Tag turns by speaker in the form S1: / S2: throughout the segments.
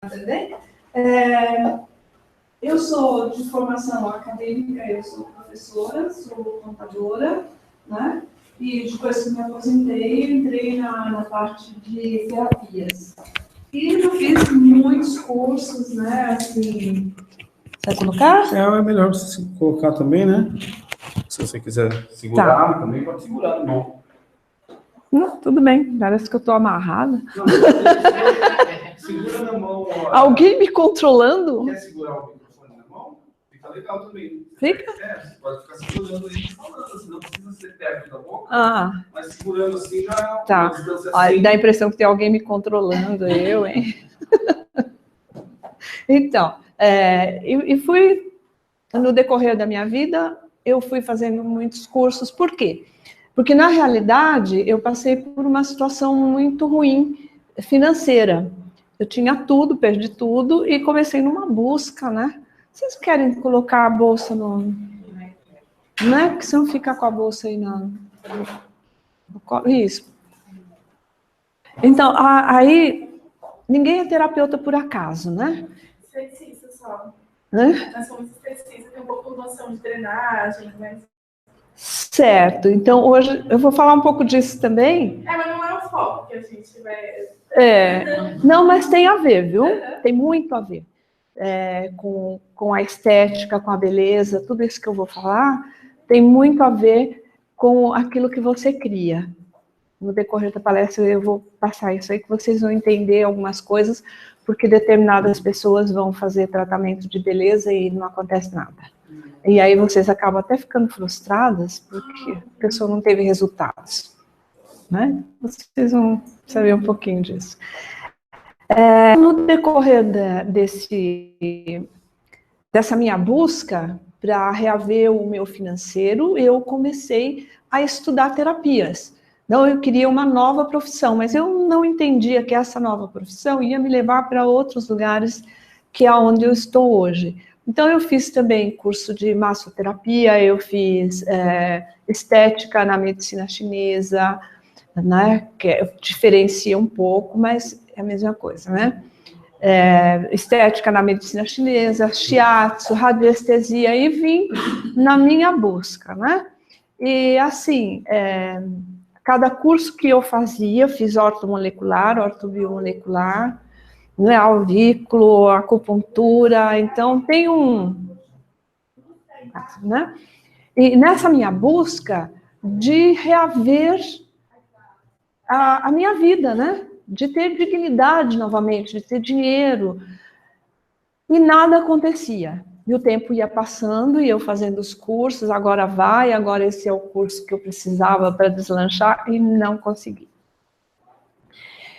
S1: entender? Eu sou de formação acadêmica, eu sou professora, sou contadora, né? E depois que me aposentei, entrei na parte de terapias. E eu fiz muitos cursos, né? Assim, vai colocar?
S2: É melhor você colocar também, né? Se você quiser segurar, tá. Também pode segurar, não.
S1: Não, tudo bem, parece que eu estou amarrada.
S2: Não, segura na mão.
S1: Alguém me controlando?
S2: Quer segurar o microfone na mão? Fica legal também.
S1: Fica?
S2: Você pode ficar segurando aí falando, assim, não precisa ser perto da boca. Mas segurando assim já...
S1: Tá, assim. Dá a impressão que tem alguém me controlando, eu, hein? Então, e fui, no decorrer da minha vida, eu fui fazendo muitos cursos. Por quê? Porque, na realidade, eu passei por uma situação muito ruim financeira. Eu tinha tudo, perdi tudo, e comecei numa busca, né? Vocês querem colocar a bolsa no... Não é porque você não fica com a bolsa aí no isso. Então, aí, ninguém é terapeuta por acaso, né?
S3: Esteticista só.
S1: Né?
S3: Nós somos esteticistas, tem um pouco de noção de drenagem, mas...
S1: Certo, então hoje eu vou falar um pouco disso também.
S3: Mas não é o foco que a gente vai...
S1: Não, mas tem a ver, viu? Tem muito a ver. Com a estética, com a beleza, tudo isso que eu vou falar, tem muito a ver com aquilo que você cria. No decorrer da palestra eu vou passar isso aí, que vocês vão entender algumas coisas, porque determinadas pessoas vão fazer tratamento de beleza e não acontece nada. E aí vocês acabam até ficando frustradas, porque a pessoa não teve resultados. Né? Vocês vão saber um pouquinho disso. No decorrer dessa minha busca para reaver o meu financeiro, eu comecei a estudar terapias. Então, eu queria uma nova profissão, mas eu não entendia que essa nova profissão ia me levar para outros lugares que é onde eu estou hoje. Então, eu fiz também curso de massoterapia, eu fiz estética na medicina chinesa, né, que diferencia um pouco, mas é a mesma coisa, né? Estética na medicina chinesa, shiatsu, radiestesia, e vim na minha busca, né? E, assim, cada curso que eu fazia, fiz ortomolecular, ortobiomolecular, né, aurículo, acupuntura, então tem né? E nessa minha busca de reaver a minha vida, né? De ter dignidade novamente, de ter dinheiro, e nada acontecia. E o tempo ia passando, e eu fazendo os cursos, agora esse é o curso que eu precisava para deslanchar, e não consegui.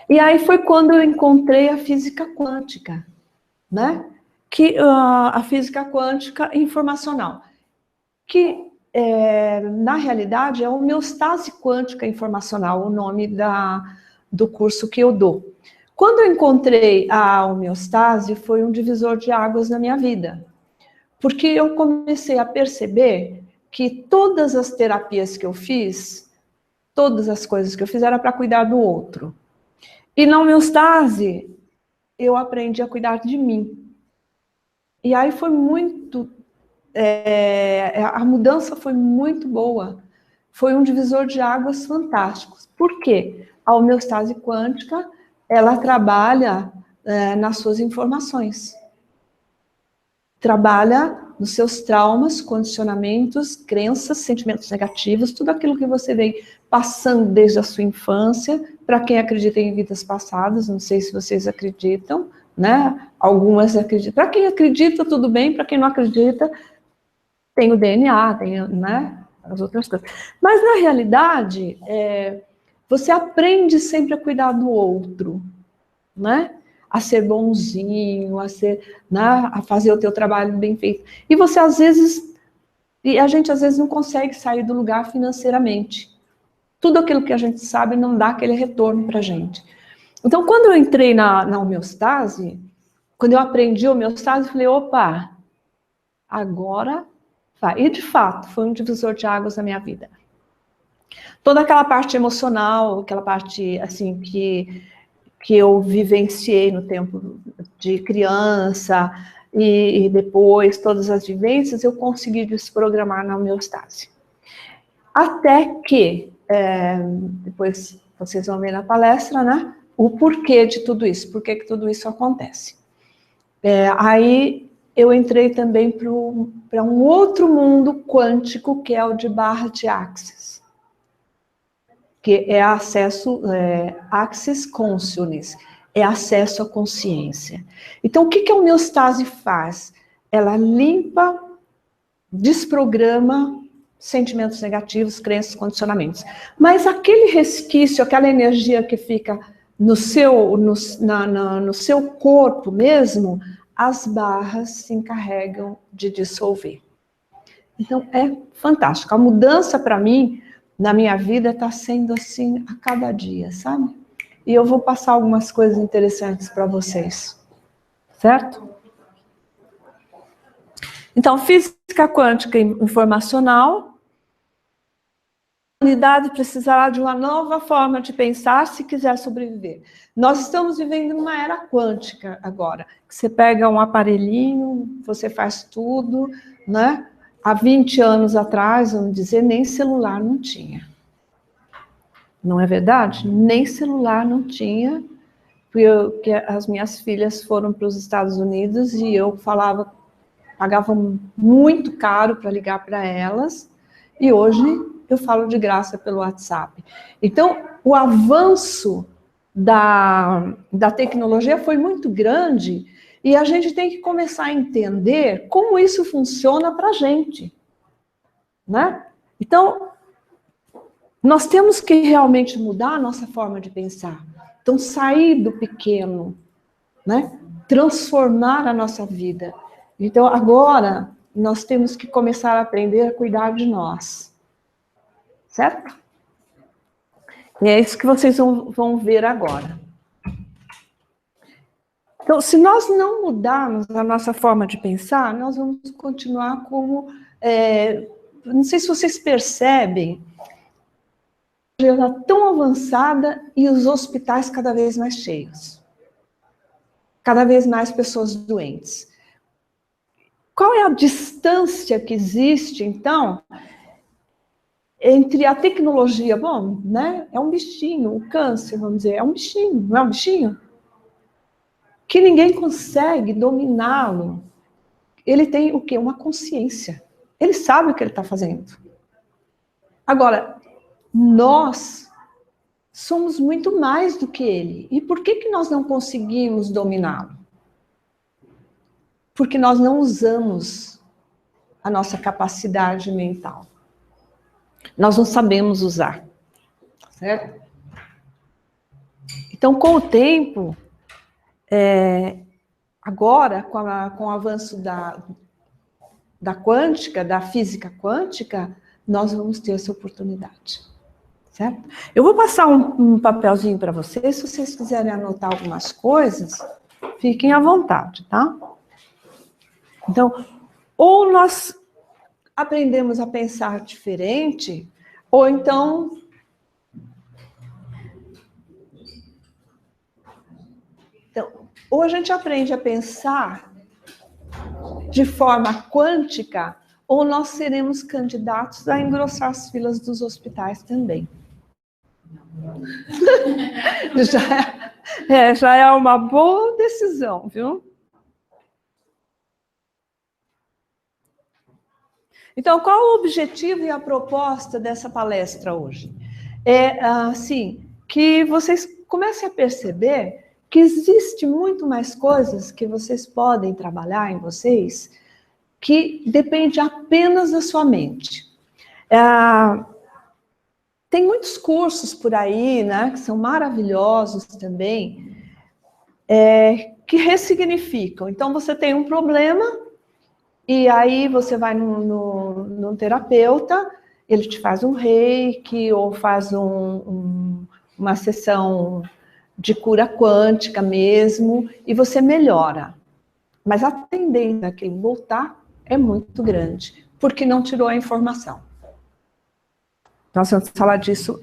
S1: E aí foi quando eu encontrei a física quântica, né? Que a física quântica informacional, que na realidade é homeostase quântica informacional, o nome do curso que eu dou. Quando eu encontrei a homeostase, foi um divisor de águas na minha vida, porque eu comecei a perceber que todas as terapias que eu fiz, todas as coisas que eu fiz, era para cuidar do outro. E na homeostase, eu aprendi a cuidar de mim. E aí foi muito... a mudança foi muito boa. Foi um divisor de águas fantástico. Por quê? A homeostase quântica, ela trabalha nas suas informações. Trabalha nos seus traumas, condicionamentos, crenças, sentimentos negativos, tudo aquilo que você vem passando desde a sua infância. Para quem acredita em vidas passadas, não sei se vocês acreditam, né? Algumas acreditam. Para quem acredita, tudo bem. Para quem não acredita, tem o DNA, tem, né, as outras coisas. Mas, na realidade, você aprende sempre a cuidar do outro, né? A ser bonzinho, né, a fazer o teu trabalho bem feito. E você, às vezes, a gente, às vezes, não consegue sair do lugar financeiramente. Tudo aquilo que a gente sabe não dá aquele retorno para a gente. Então, quando eu entrei na homeostase, quando eu aprendi a homeostase, eu falei, opa, agora vai. E, de fato, foi um divisor de águas na minha vida. Toda aquela parte emocional, aquela parte, assim, que eu vivenciei no tempo de criança, e depois todas as vivências, eu consegui desprogramar na homeostase. Até que, depois vocês vão ver na palestra, né, o porquê de tudo isso, por que tudo isso acontece. Aí eu entrei também para um outro mundo quântico, que é o de Bharati Access, que é acesso, Access Consciousness, é acesso à consciência. Então, o que a homeostase faz? Ela limpa, desprograma sentimentos negativos, crenças, condicionamentos. Mas aquele resquício, aquela energia que fica no seu corpo mesmo, as barras se encarregam de dissolver. Então, é fantástico. A mudança, para mim, na minha vida, está sendo assim a cada dia, sabe? E eu vou passar algumas coisas interessantes para vocês. Certo? Então, física quântica informacional. A humanidade precisará de uma nova forma de pensar se quiser sobreviver. Nós estamos vivendo numa era quântica agora. Você pega um aparelhinho, você faz tudo, né? Há 20 anos atrás, vamos dizer, nem celular não tinha. Não é verdade? Nem celular não tinha, porque as minhas filhas foram para os Estados Unidos e eu pagava muito caro para ligar para elas, e hoje eu falo de graça pelo WhatsApp. Então, o avanço da tecnologia foi muito grande, e a gente tem que começar a entender como isso funciona para a gente, né? Então, nós temos que realmente mudar a nossa forma de pensar. Então, sair do pequeno, né? Transformar a nossa vida. Então, agora, nós temos que começar a aprender a cuidar de nós. Certo? E é isso que vocês vão ver agora. Então, se nós não mudarmos a nossa forma de pensar, nós vamos continuar como... não sei se vocês percebem, já está tão avançada e os hospitais cada vez mais cheios. Cada vez mais pessoas doentes. Qual é a distância que existe, então, entre a tecnologia? Bom, né? É um bichinho, o câncer, vamos dizer, é um bichinho, não é um bichinho? Que ninguém consegue dominá-lo. Ele tem o quê? Uma consciência. Ele sabe o que ele está fazendo. Agora, nós somos muito mais do que ele. E por que nós não conseguimos dominá-lo? Porque nós não usamos a nossa capacidade mental. Nós não sabemos usar. Certo? Então, com o tempo, agora, com o avanço da quântica, da física quântica, nós vamos ter essa oportunidade. Certo? Eu vou passar um papelzinho para vocês, se vocês quiserem anotar algumas coisas, fiquem à vontade, tá? Então, ou nós aprendemos a pensar diferente, ou então... ou a gente aprende a pensar de forma quântica, ou nós seremos candidatos a engrossar as filas dos hospitais também. Já é uma boa decisão, viu? Então, qual o objetivo e a proposta dessa palestra hoje? É, assim, que vocês comecem a perceber que existe muito mais coisas que vocês podem trabalhar em vocês, que depende apenas da sua mente. Tem muitos cursos por aí, né, que são maravilhosos também, que ressignificam. Então, você tem um problema, e aí você vai num terapeuta, ele te faz um reiki, ou faz uma sessão de cura quântica mesmo, e você melhora. Mas a tendência daquilo voltar é muito grande, porque não tirou a informação. Nós vamos falar disso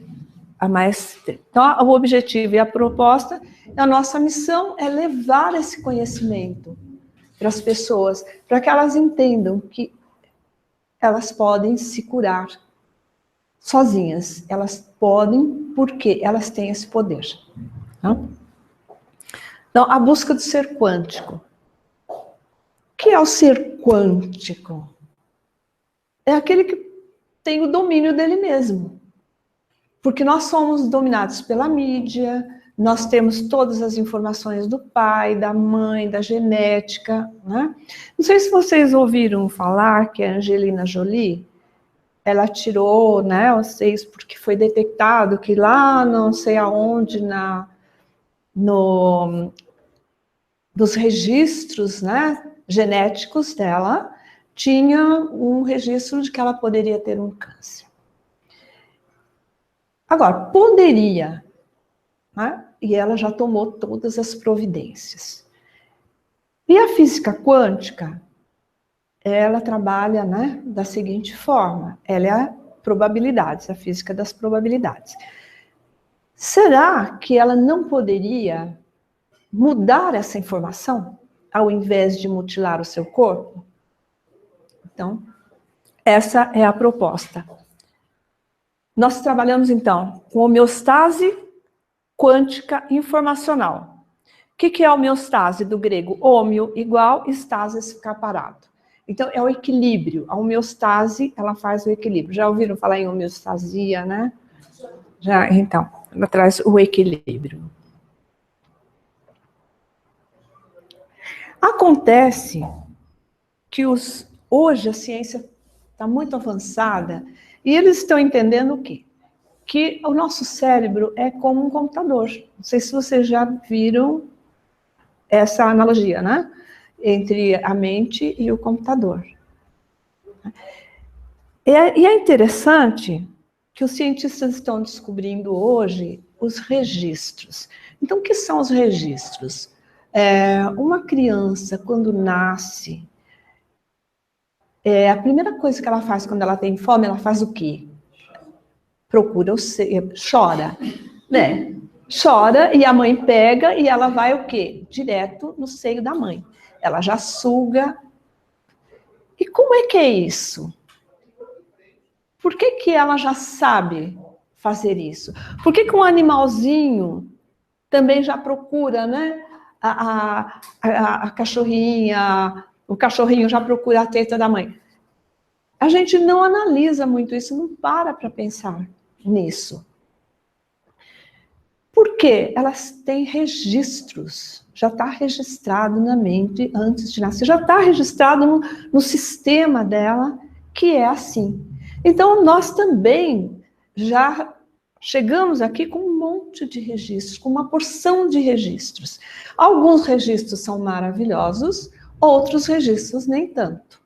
S1: a maestria. Então, o objetivo e a proposta, a nossa missão é levar esse conhecimento para as pessoas, para que elas entendam que elas podem se curar sozinhas. Elas podem porque elas têm esse poder. Então, a busca do ser quântico. O que é o ser quântico? É aquele que tem o domínio dele mesmo. Porque nós somos dominados pela mídia, nós temos todas as informações do pai, da mãe, da genética, né? Não sei se vocês ouviram falar que a Angelina Jolie, ela tirou, né, os seios porque foi detectado que lá, não sei aonde, dos registros, né, genéticos dela, tinha um registro de que ela poderia ter um câncer. Agora, poderia, né? E ela já tomou todas as providências. E a física quântica, ela trabalha, né, da seguinte forma, ela é a probabilidades, a física das probabilidades. Será que ela não poderia mudar essa informação, ao invés de mutilar o seu corpo? Então, essa é a proposta. Nós trabalhamos, então, com homeostase quântica informacional. O que é a homeostase do grego? Homeo, igual, estase, ficar parado. Então, é o equilíbrio. A homeostase, ela faz o equilíbrio. Já ouviram falar em homeostasia, né? Já, então, ela traz o equilíbrio. Acontece que hoje a ciência está muito avançada e eles estão entendendo o quê? Que o nosso cérebro é como um computador. Não sei se vocês já viram essa analogia, né? Entre a mente e o computador. E é interessante que os cientistas estão descobrindo hoje os registros. Então, o que são os registros? Uma criança, quando nasce, a primeira coisa que ela faz quando ela tem fome, ela faz o quê? Procura chora, né? Chora e a mãe pega e ela vai o quê? Direto no seio da mãe. Ela já suga. E como é que é isso? Por que ela já sabe fazer isso? Por que um animalzinho também já procura, né? A cachorrinha, o cachorrinho já procura a teta da mãe. A gente não analisa muito isso, não para pensar nisso. Por quê? Elas têm registros, já está registrado na mente antes de nascer, já está registrado no sistema dela que é assim. Então, nós também já chegamos aqui com um monte de registros, com uma porção de registros. Alguns registros são maravilhosos, outros registros nem tanto.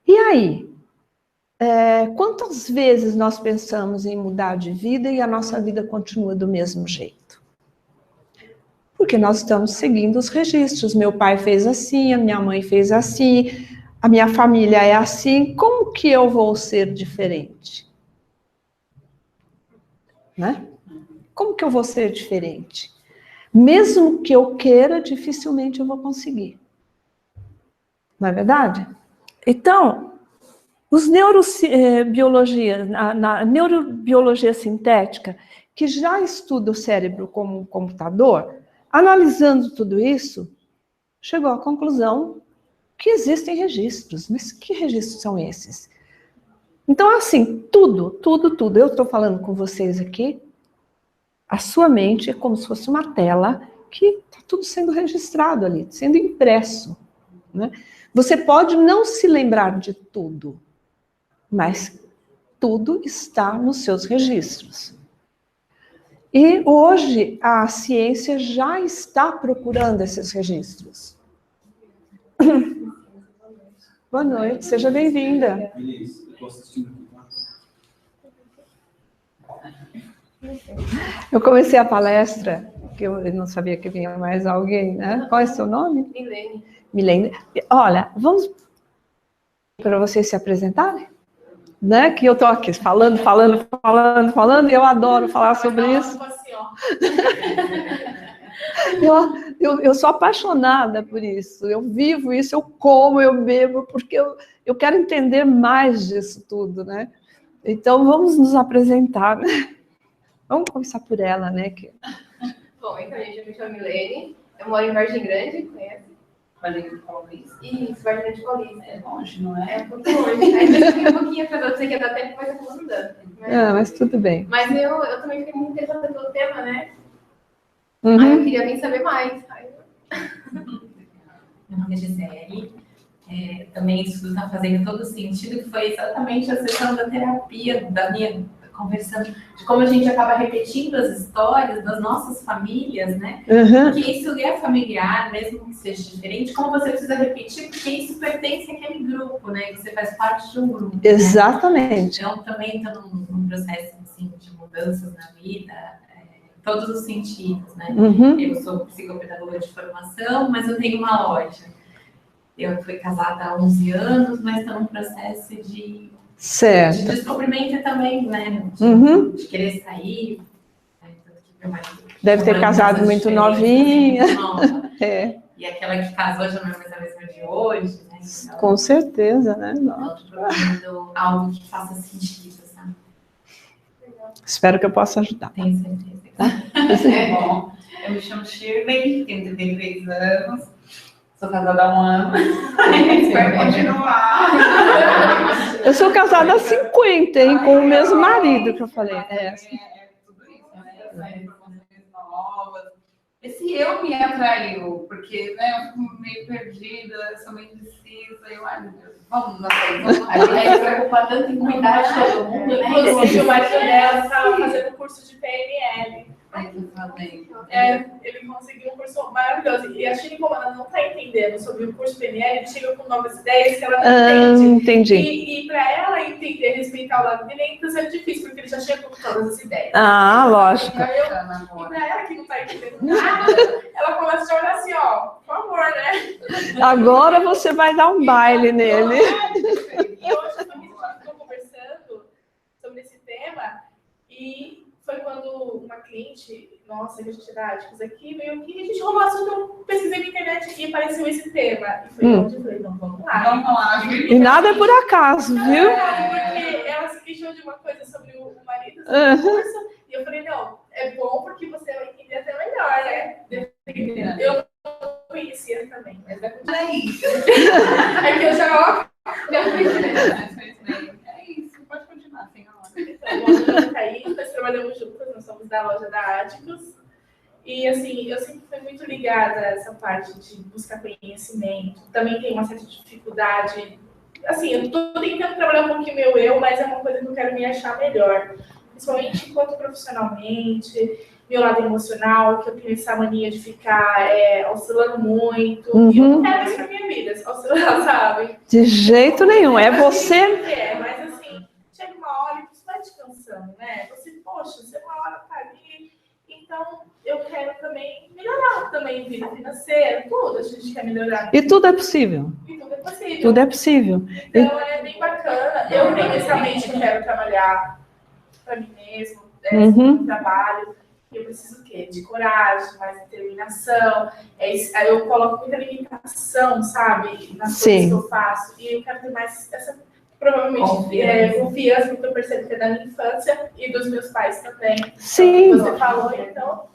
S1: E aí? Quantas vezes nós pensamos em mudar de vida e a nossa vida continua do mesmo jeito? Porque nós estamos seguindo os registros. Meu pai fez assim, a minha mãe fez assim, a minha família é assim. Como que eu vou ser diferente? Né? Como que eu vou ser diferente? Mesmo que eu queira, dificilmente eu vou conseguir. Não é verdade? Então, na neurobiologia sintética, que já estuda o cérebro como um computador, analisando tudo isso, chegou à conclusão que existem registros. Mas que registros são esses? Então, assim, tudo. Eu estou falando com vocês aqui, a sua mente é como se fosse uma tela que está tudo sendo registrado ali, sendo impresso. Né? Você pode não se lembrar de tudo, mas tudo está nos seus registros. E hoje a ciência já está procurando esses registros. Boa noite, seja bem-vinda. Eu comecei a palestra, que eu não sabia que vinha mais alguém, né? Qual é o seu nome?
S3: Milene.
S1: Milene. Olha, vamos para vocês se apresentarem? né? Que eu estou aqui falando, e eu adoro falar sobre isso. Eu sou apaixonada por isso, eu vivo isso, eu como, eu bebo, porque eu quero entender mais disso tudo, né? Então, vamos nos apresentar, né? Vamos começar por ela, né?
S4: Bom, então, gente, eu me chamo Milene, eu moro em Vargem Grande, conhece?
S3: Vargem de Paulista.
S4: Isso, Vargem Grande Paulista.
S3: É longe, não é?
S4: É um pouco longe. Aí eu fiquei um pouquinho atrasada, eu sei que dá tempo, mas eu tô andando.
S1: Mas tudo bem.
S4: Mas eu também fiquei muito interessada pelo tema, né?
S1: Uhum.
S4: Aí eu queria vir saber mais.
S5: Meu nome é Gisele. Também isso está fazendo todo sentido, que foi exatamente a sessão da terapia, da minha conversando, de como a gente acaba repetindo as histórias das nossas famílias, né?
S1: Uhum.
S5: Porque isso é familiar, mesmo que seja diferente, como você precisa repetir, porque isso pertence àquele grupo, né? Você faz parte de um grupo.
S1: Exatamente.
S5: Né? Então, também estou num processo assim, de mudanças na vida, em todos os sentidos, né?
S1: Uhum.
S5: Eu sou psicopedagoga de formação, mas eu tenho uma loja. Eu fui casada há 11 anos, mas estou num processo de descobrimento também, né? De querer sair. Né?
S1: Deve ter casado muito novinha.
S5: Muito nova. E aquela que casou já não é mais a mesma de hoje. Né? Então,
S1: com certeza, né?
S5: Estou procurando algo que faça sentido, sabe?
S1: Espero que eu possa ajudar.
S5: Tenho certeza.
S3: Bom, eu me chamo Shirley, tenho 33 anos. Sou casada há 1 ano. Vai continuar.
S1: Eu sou casada há 50, hein? Com o mesmo marido que eu falei.
S3: Tudo isso, né? Promoções novas. Esse eu me atraiu, porque né, eu fico meio perdida, sou meio indecisa. Eu, ai meu Deus, vamos na frente.
S4: Aí se preocupa tanto em cuidar de todo mundo, né?
S3: Inclusive,
S4: o marido dela estava fazendo curso de PNL.
S3: Ele conseguiu um curso maravilhoso. E a Chile, como ela não está entendendo sobre o curso PNL, ele chega com novas ideias que ela não entende.
S1: Entendi.
S3: E para ela entender, respeitar o lado de dentro, é difícil, porque ele já chega com todas as ideias.
S1: Lógico.
S3: E para ela que não está entendendo nada, ela começa a olhar assim, ó, por favor, né?
S1: Agora você vai dar um baile nele.
S3: E hoje a gente ficou conversando sobre esse tema e foi quando uma cliente, nossa, que a gente dá dicas aqui, veio aqui e a gente rolou assunto, eu pesquisei na internet e apareceu esse tema. E foi onde eu falei, não, vamos lá. Vamos lá.
S1: E nada é por acaso, viu?
S3: Porque ela se queixou de uma coisa sobre o marido, sobre o curso, e eu falei, não, é bom porque você vai entender até melhor, né? Eu não conhecia também, mas é isso. É que eu já é isso, pode continuar, sem a hora. Então, bom, Thaís, nós trabalhamos juntas, nós somos da loja da Áticos. E, assim, eu sempre fui muito ligada a essa parte de buscar conhecimento. Também tenho uma certa dificuldade. Assim, eu estou tentando trabalhar um pouquinho meu eu, mas é uma coisa que eu quero me achar melhor. Principalmente enquanto profissionalmente, meu lado emocional, que eu tenho essa mania de ficar oscilando muito. E eu não quero isso pra minha vida, oscilar, sabe?
S1: De jeito nenhum, é você...
S3: Mas assim, chega uma hora que isso vai te cansando, né? Você, poxa, você uma hora tá ali... Então, eu quero também melhorar também vida financeira, tudo a gente quer melhorar.
S1: E tudo é possível.
S3: E tudo é possível.
S1: Tudo é possível.
S3: Então, é bem bacana. Eu tenho essa mente que quero trabalhar para mim mesmo, no trabalho. Eu preciso o quê? De coragem, mais determinação. Aí eu coloco muita limitação, sabe? Nas coisas que eu faço. E eu quero ter mais essa... Provavelmente confiança, porque eu percebo que é da minha infância e dos meus pais também.
S1: Sim.
S3: Então, você falou, então.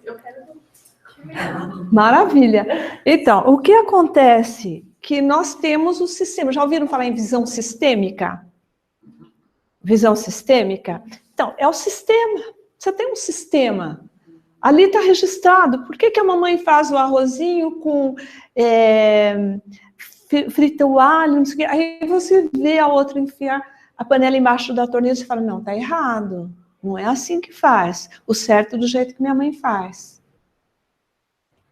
S3: Eu quero.
S1: Maravilha. Então, o que acontece? Que nós temos o sistema. Já ouviram falar em visão sistêmica? Visão sistêmica? Então, é o sistema. Você tem um sistema. Ali está registrado. Por que a mamãe faz o arrozinho com... frita o alho, não sei o quê. Aí você vê a outra enfiar a panela embaixo da torneira e fala, não, tá errado. Não é assim que faz. O certo é do jeito que minha mãe faz.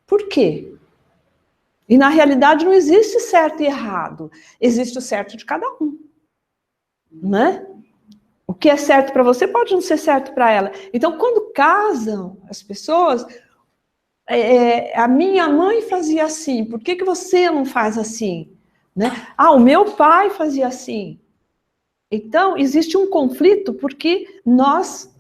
S1: Por quê? E na realidade não existe certo e errado. Existe o certo de cada um. Né? O que é certo para você pode não ser certo para ela. Então, quando casam as pessoas... a minha mãe fazia assim, por que você não faz assim? Né? O meu pai fazia assim. Então, existe um conflito porque nós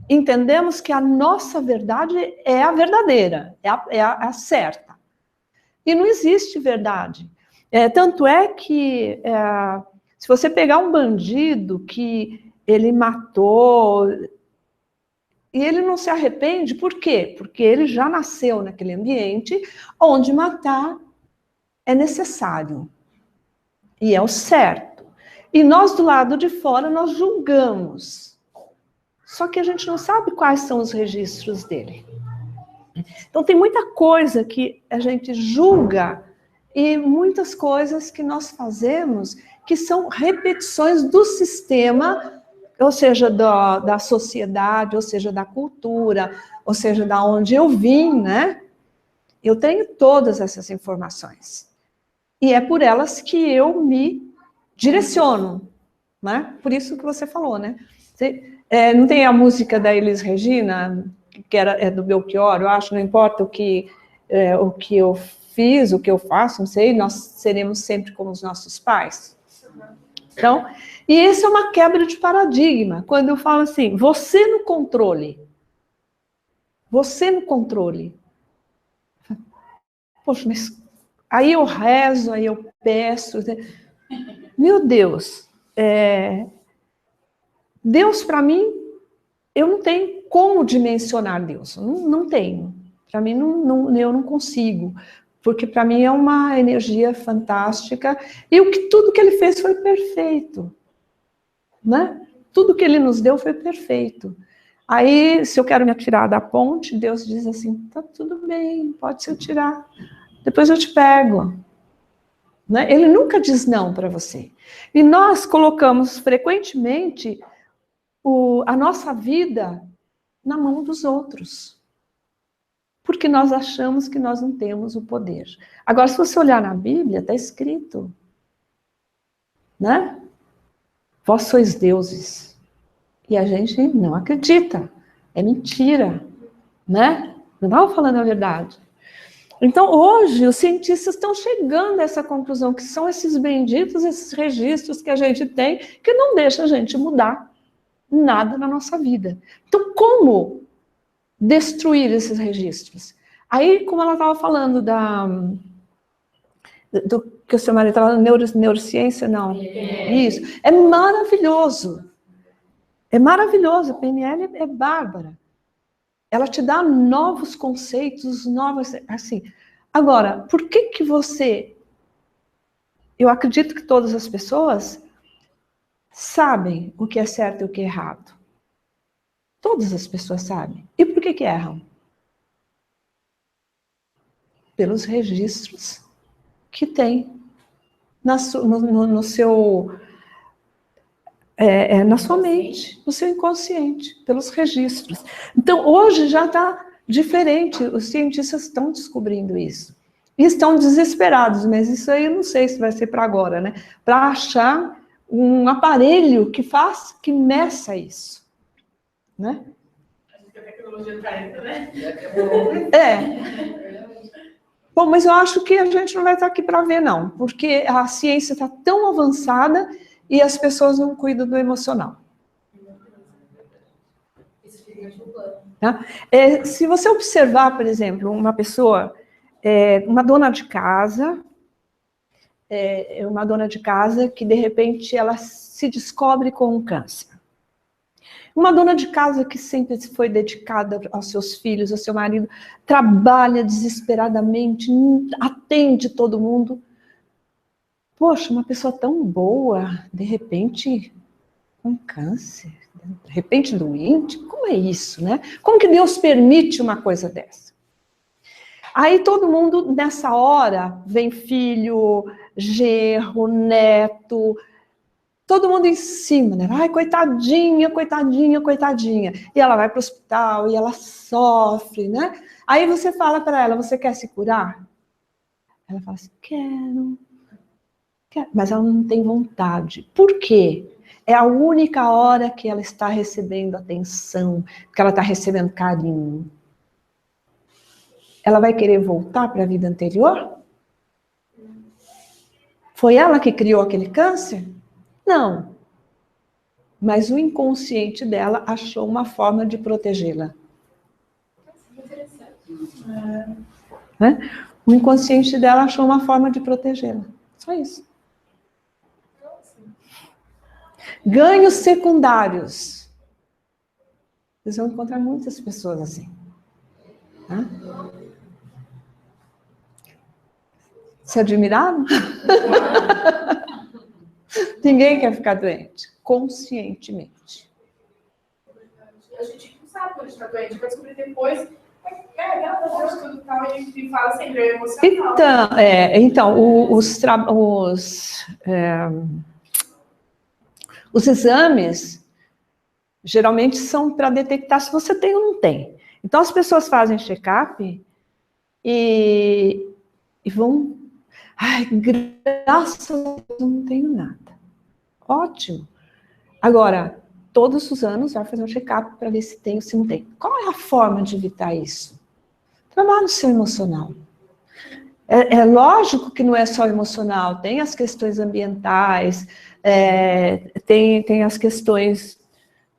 S1: entendemos que a nossa verdade é a verdadeira, é a certa. E não existe verdade. Tanto é que, se você pegar um bandido que ele matou, e ele não se arrepende, por quê? Porque ele já nasceu naquele ambiente onde matar é necessário. E é o certo. E nós, do lado de fora, nós julgamos. Só que a gente não sabe quais são os registros dele. Então, tem muita coisa que a gente julga e muitas coisas que nós fazemos que são repetições do sistema, ou seja, da sociedade, ou seja, da cultura, ou seja, da onde eu vim, né? Eu tenho todas essas informações. E é por elas que eu me direciono, né? Por isso que você falou, né? Não tem a música da Elis Regina, que é do Belchior, eu acho, não importa o que eu fiz, o que eu faço, não sei, nós seremos sempre como os nossos pais. Então, e isso é uma quebra de paradigma, quando eu falo assim, você no controle. Você no controle. Poxa, mas aí eu rezo, aí eu peço. Meu Deus, Deus para mim, eu não tenho como dimensionar Deus, não tenho. Para mim, eu não consigo, porque para mim é uma energia fantástica, e tudo que ele fez foi perfeito, né? Tudo que ele nos deu foi perfeito. Aí, se eu quero me atirar da ponte, Deus diz assim, tá tudo bem, pode se atirar, depois eu te pego. Né? Ele nunca diz não para você. E nós colocamos frequentemente a nossa vida na mão dos outros. Porque nós achamos que nós não temos o poder. Agora, se você olhar na Bíblia, está escrito, né? Vós sois deuses. E a gente não acredita. É mentira, né? Não estava falando a verdade. Então, hoje, os cientistas estão chegando a essa conclusão, que são esses benditos, esses registros que a gente tem, que não deixam a gente mudar nada na nossa vida. Então, como destruir esses registros? Aí, como ela estava falando do que o seu marido estava falando, neurociência, não. Isso. É maravilhoso. É maravilhoso. A PNL é bárbara. Ela te dá novos conceitos, novas... Assim. Agora, por que você... Eu acredito que todas as pessoas sabem o que é certo e o que é errado. Todas as pessoas sabem. E por que erram? Pelos registros que tem na sua mente, no seu inconsciente, pelos registros. Então, hoje já está diferente, os cientistas estão descobrindo isso. E estão desesperados, mas isso aí eu não sei se vai ser para agora, né? Para achar um aparelho que meça isso, né?
S3: Acho que a tecnologia está indo, né?
S1: Bom, mas eu acho que a gente não vai estar aqui para ver, não, porque a ciência está tão avançada e as pessoas não cuidam do emocional.
S4: Isso fica de um plano.
S1: Tá? Se você observar, por exemplo, uma pessoa, uma dona de casa, que de repente ela se descobre com um câncer. Uma dona de casa que sempre foi dedicada aos seus filhos, ao seu marido, trabalha desesperadamente, atende todo mundo. Poxa, uma pessoa tão boa, de repente, com câncer, de repente doente, como é isso, né? Como que Deus permite uma coisa dessa? Aí todo mundo, nessa hora, vem filho, genro, neto, todo mundo em cima, né? Ai, coitadinha, coitadinha, coitadinha. E ela vai para o hospital, e ela sofre, né? Aí você fala para ela, você quer se curar? Ela fala assim, quero. Mas ela não tem vontade. Por quê? É a única hora que ela está recebendo atenção, que ela está recebendo carinho. Ela vai querer voltar para a vida anterior? Foi ela que criou aquele câncer? Não. mas o inconsciente dela achou uma forma de protegê-la. O inconsciente dela achou uma forma de protegê-la. Só isso. Ganhos secundários. Vocês vão encontrar muitas pessoas assim. Se admiraram? Ninguém quer ficar doente, conscientemente.
S3: A gente não sabe quando a gente está doente, vai descobrir depois. Tudo tal, e fala sempre, é emocional.
S1: Então, os exames geralmente são para detectar se você tem ou não tem. Então, as pessoas fazem check-up e vão... Ai, graças a Deus, eu não tenho nada. Ótimo. Agora, todos os anos vai fazer um check-up para ver se tem ou se não tem. Qual é a forma de evitar isso? Trabalhar no seu emocional. É lógico que não é só emocional, tem as questões ambientais, tem as questões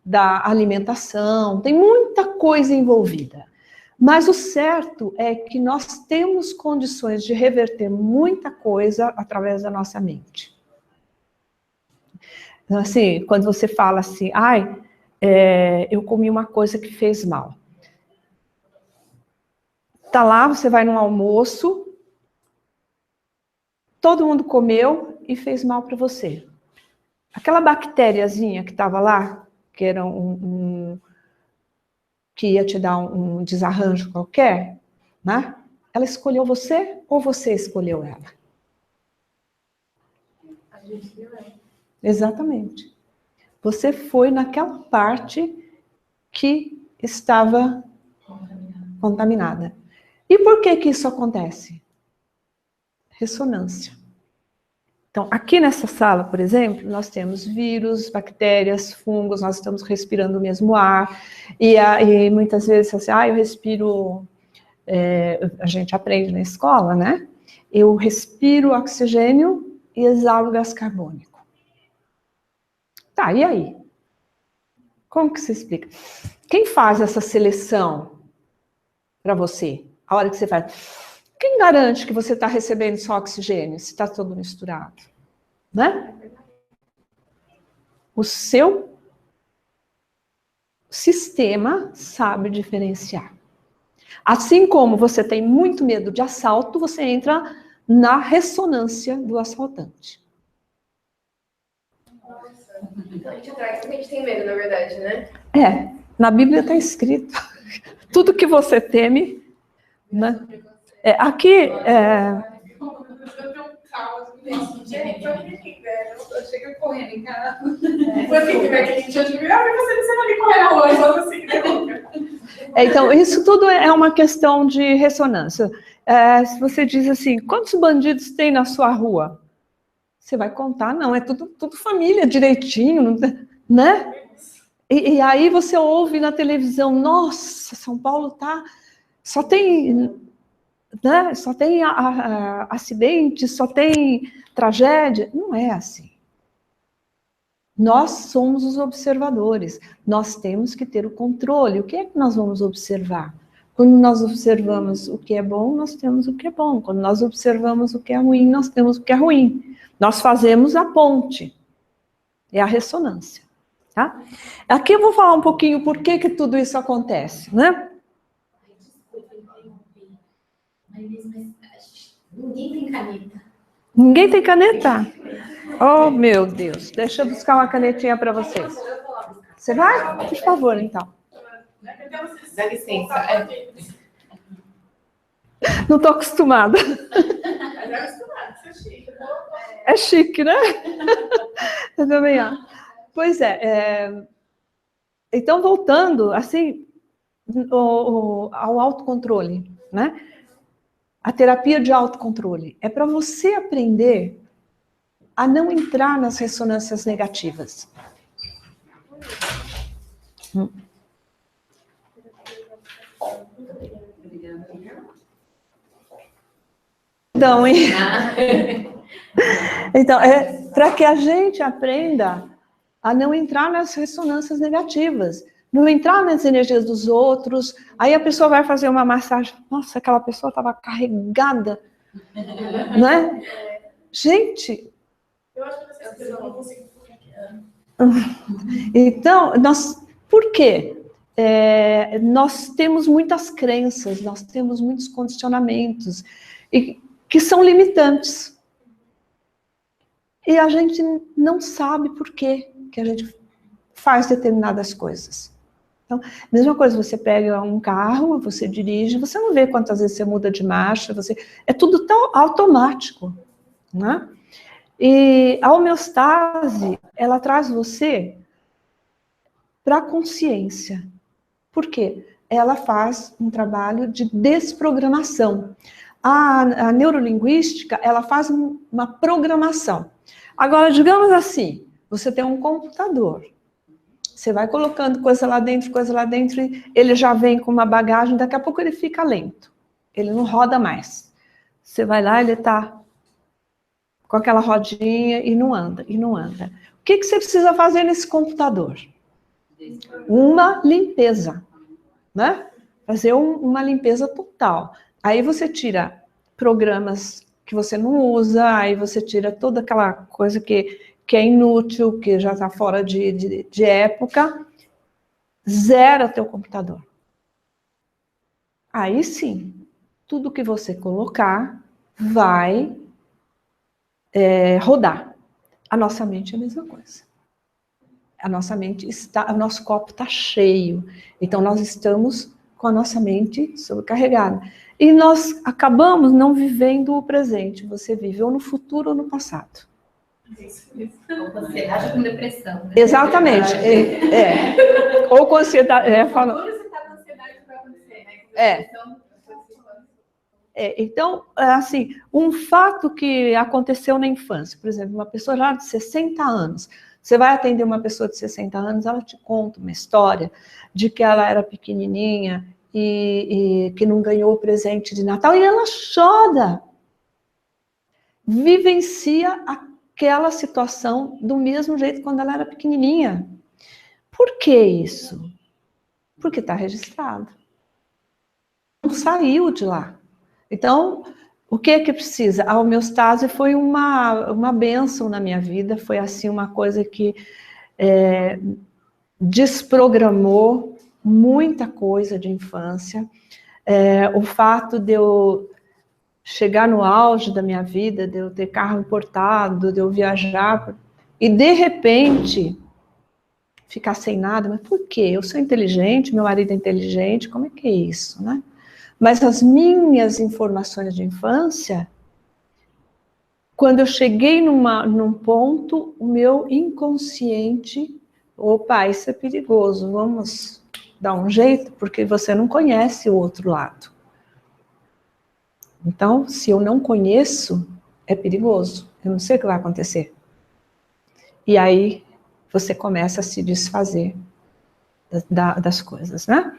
S1: da alimentação, tem muita coisa envolvida. Mas o certo é que nós temos condições de reverter muita coisa através da nossa mente. Então, assim, quando você fala assim, eu comi uma coisa que fez mal. Tá lá, você vai num almoço, todo mundo comeu e fez mal para você. Aquela bactériazinha que estava lá, que era que ia te dar um desarranjo qualquer, né? Ela escolheu você ou você escolheu ela?
S3: A gente escolheu ela.
S1: Exatamente. Você foi naquela parte que estava contaminada. E por que isso acontece? Ressonância. Então, aqui nessa sala, por exemplo, nós temos vírus, bactérias, fungos, nós estamos respirando o mesmo ar, e muitas vezes, assim, eu respiro, a gente aprende na escola, né? Eu respiro oxigênio e exalo gás carbônico. Tá, e aí? Como que você explica? Quem faz essa seleção para você? A hora que você faz... Quem garante que você está recebendo só oxigênio, se está todo misturado? Né? O seu sistema sabe diferenciar. Assim como você tem muito medo de assalto, você entra na ressonância do assaltante.
S4: Então a gente atrai o que a gente tem medo, na verdade, né?
S1: Na Bíblia está escrito. Tudo que você teme, né? Aqui,
S5: Chega correndo em casa.
S1: Então, isso tudo é uma questão de ressonância. Se você diz assim, quantos bandidos tem na sua rua? Você vai contar, não, é tudo família direitinho, né? E aí você ouve na televisão, nossa, São Paulo só tem... Né? Só tem acidente, só tem tragédia. Não é assim. Nós somos os observadores. Nós temos que ter o controle. O que é que nós vamos observar? Quando nós observamos o que é bom, nós temos o que é bom. Quando nós observamos o que é ruim, nós temos o que é ruim. Nós fazemos a ponte. É a ressonância. Tá? Aqui eu vou falar um pouquinho por que tudo isso acontece, né?
S5: Ninguém tem caneta.
S1: Ninguém tem caneta? Oh, meu Deus. Deixa eu buscar uma canetinha para vocês. Você vai? Por favor, então.
S5: Dá licença.
S1: Não estou acostumada. É chique, né? Eu também acho. Pois então, voltando, assim, ao autocontrole, né? A terapia de autocontrole é para você aprender a não entrar nas ressonâncias negativas. Então, para que a gente aprenda a não entrar nas ressonâncias negativas, não entrar nas energias dos outros. Aí a pessoa vai fazer uma massagem, nossa, aquela pessoa estava carregada, né? Gente...
S3: Eu acho que vocês não conseguem.
S1: Então, por quê? Nós temos muitas crenças, nós temos muitos condicionamentos, que são limitantes. E a gente não sabe por quê que a gente faz determinadas coisas. Então, mesma coisa, você pega um carro, você dirige, você não vê quantas vezes você muda de marcha, é tudo tão automático, né? E a homeostase, ela traz você para a consciência. Por quê? Ela faz um trabalho de desprogramação. A neurolinguística, ela faz uma programação. Agora, digamos assim, você tem um computador. Você vai colocando coisa lá dentro, e ele já vem com uma bagagem, daqui a pouco ele fica lento. Ele não roda mais. Você vai lá, ele está com aquela rodinha e não anda, e não anda. O que você precisa fazer nesse computador? Uma limpeza, né? Fazer uma limpeza total. Aí você tira programas que você não usa, aí você tira toda aquela coisa que é inútil, que já está fora de época, zera teu computador. Aí sim, tudo que você colocar vai rodar. A nossa mente é a mesma coisa. A nossa mente o nosso copo está cheio. Então nós estamos com a nossa mente sobrecarregada. E nós acabamos não vivendo o presente. Você vive ou no futuro ou no passado.
S5: Ou ansiedade com depressão. Né?
S1: Exatamente. Ou com ansiedade.
S5: Quando você está com ansiedade, o que vai acontecer? Né?
S1: Então, assim, um fato que aconteceu na infância, por exemplo, uma pessoa já de 60 anos, você vai atender uma pessoa de 60 anos, ela te conta uma história de que ela era pequenininha e que não ganhou o presente de Natal, e ela chora, vivencia aquela situação do mesmo jeito quando ela era pequenininha. Por que isso? Porque está registrado. Não saiu de lá. Então, o que é que precisa? A homeostase foi uma bênção na minha vida, foi assim uma coisa que desprogramou muita coisa de infância. O fato de eu chegar no auge da minha vida, de eu ter carro importado, de eu viajar, e de repente ficar sem nada, mas por quê? Eu sou inteligente, meu marido é inteligente, como é que é isso, né? Mas as minhas informações de infância, quando eu cheguei num ponto, o meu inconsciente, opa, isso é perigoso, vamos dar um jeito, porque você não conhece o outro lado. Então, se eu não conheço, é perigoso, eu não sei o que vai acontecer. E aí, você começa a se desfazer das coisas, né?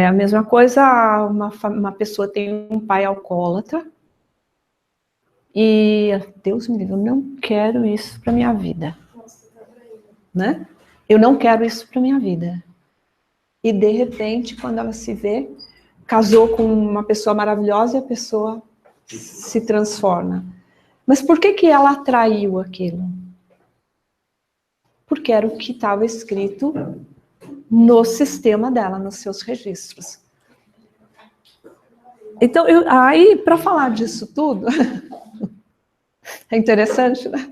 S1: A mesma coisa, uma pessoa tem um pai alcoólatra e, Deus me livre, eu não quero isso para minha vida. Né? Eu não quero isso para minha vida. E, de repente, quando ela se vê, casou com uma pessoa maravilhosa e a pessoa se transforma. Mas por que ela atraiu aquilo? Porque era o que estava escrito no sistema dela, nos seus registros. Então, aí, para falar disso tudo, é interessante, né?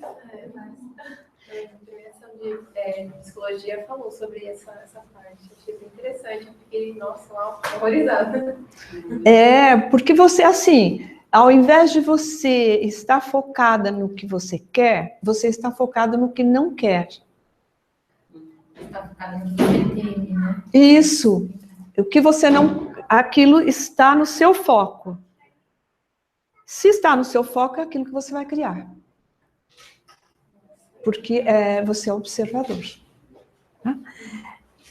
S4: A psicologia falou sobre essa parte. Achei bem interessante. Eu fiquei, nossa, horrorizada.
S1: Porque você, assim, ao invés de você estar focada no que você quer, você está focada no que não quer.
S5: Está focada no que você teme, né?
S1: Isso. O que você não... Aquilo está no seu foco. Se está no seu foco, é aquilo que você vai criar. Porque você é observador. Tá?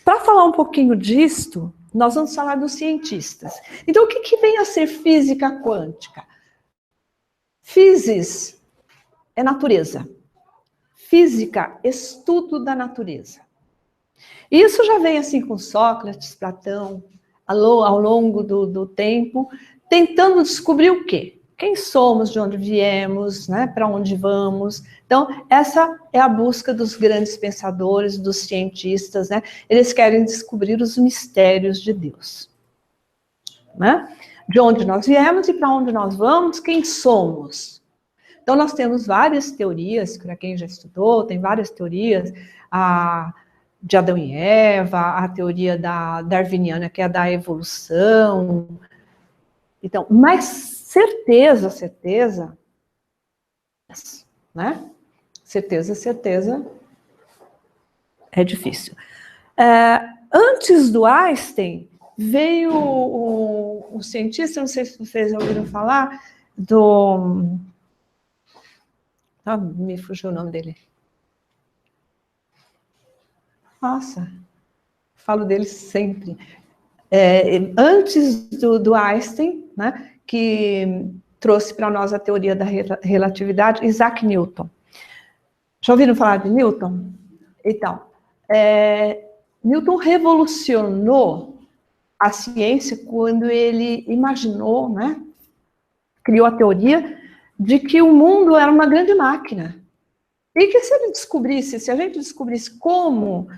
S1: Para falar um pouquinho disto, nós vamos falar dos cientistas. Então, o que vem a ser física quântica? Physis é natureza. física, estudo da natureza. E isso já vem assim com Sócrates, Platão, ao longo do tempo, tentando descobrir o quê? Quem somos, de onde viemos, né? Para onde vamos. Então, essa é a busca dos grandes pensadores, dos cientistas, né? Eles querem descobrir os mistérios de Deus. Né? De onde nós viemos e para onde nós vamos, quem somos. Então, nós temos várias teorias, para quem já estudou, tem várias teorias, de Adão e Eva, a teoria darwiniana, que é a da evolução. Então, mas certeza, né? Certeza é difícil. Antes do Einstein, veio um cientista, não sei se vocês já ouviram falar, me fugiu o nome dele. Nossa, falo dele sempre. Antes do Einstein, né, que trouxe para nós a teoria da relatividade, Isaac Newton. Já ouviram falar de Newton? Então, Newton revolucionou a ciência quando ele imaginou, né, criou a teoria de que o mundo era uma grande máquina. E que se a gente descobrisse como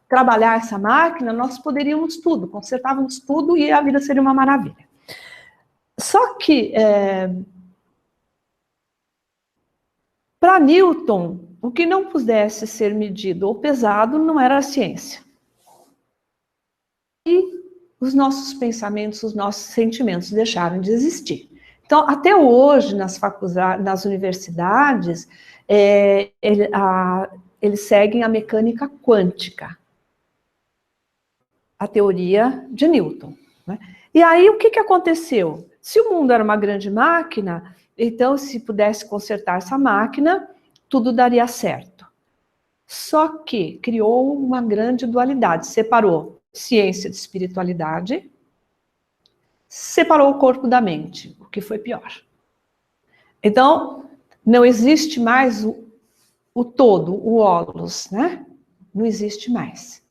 S1: trabalhar essa máquina, nós poderíamos tudo, consertávamos tudo e a vida seria uma maravilha. Só que, para Newton, o que não pudesse ser medido ou pesado não era a ciência. E os nossos pensamentos, os nossos sentimentos deixaram de existir. Então, até hoje, nas faculdades, nas universidades, eles seguem a mecânica quântica, a teoria de Newton. Né? E aí, o que aconteceu? Se o mundo era uma grande máquina, então, se pudesse consertar essa máquina, tudo daria certo. Só que criou uma grande dualidade, separou ciência de espiritualidade, separou o corpo da mente, o que foi pior. Então, não existe mais o todo, o holos, né? Não existe mais.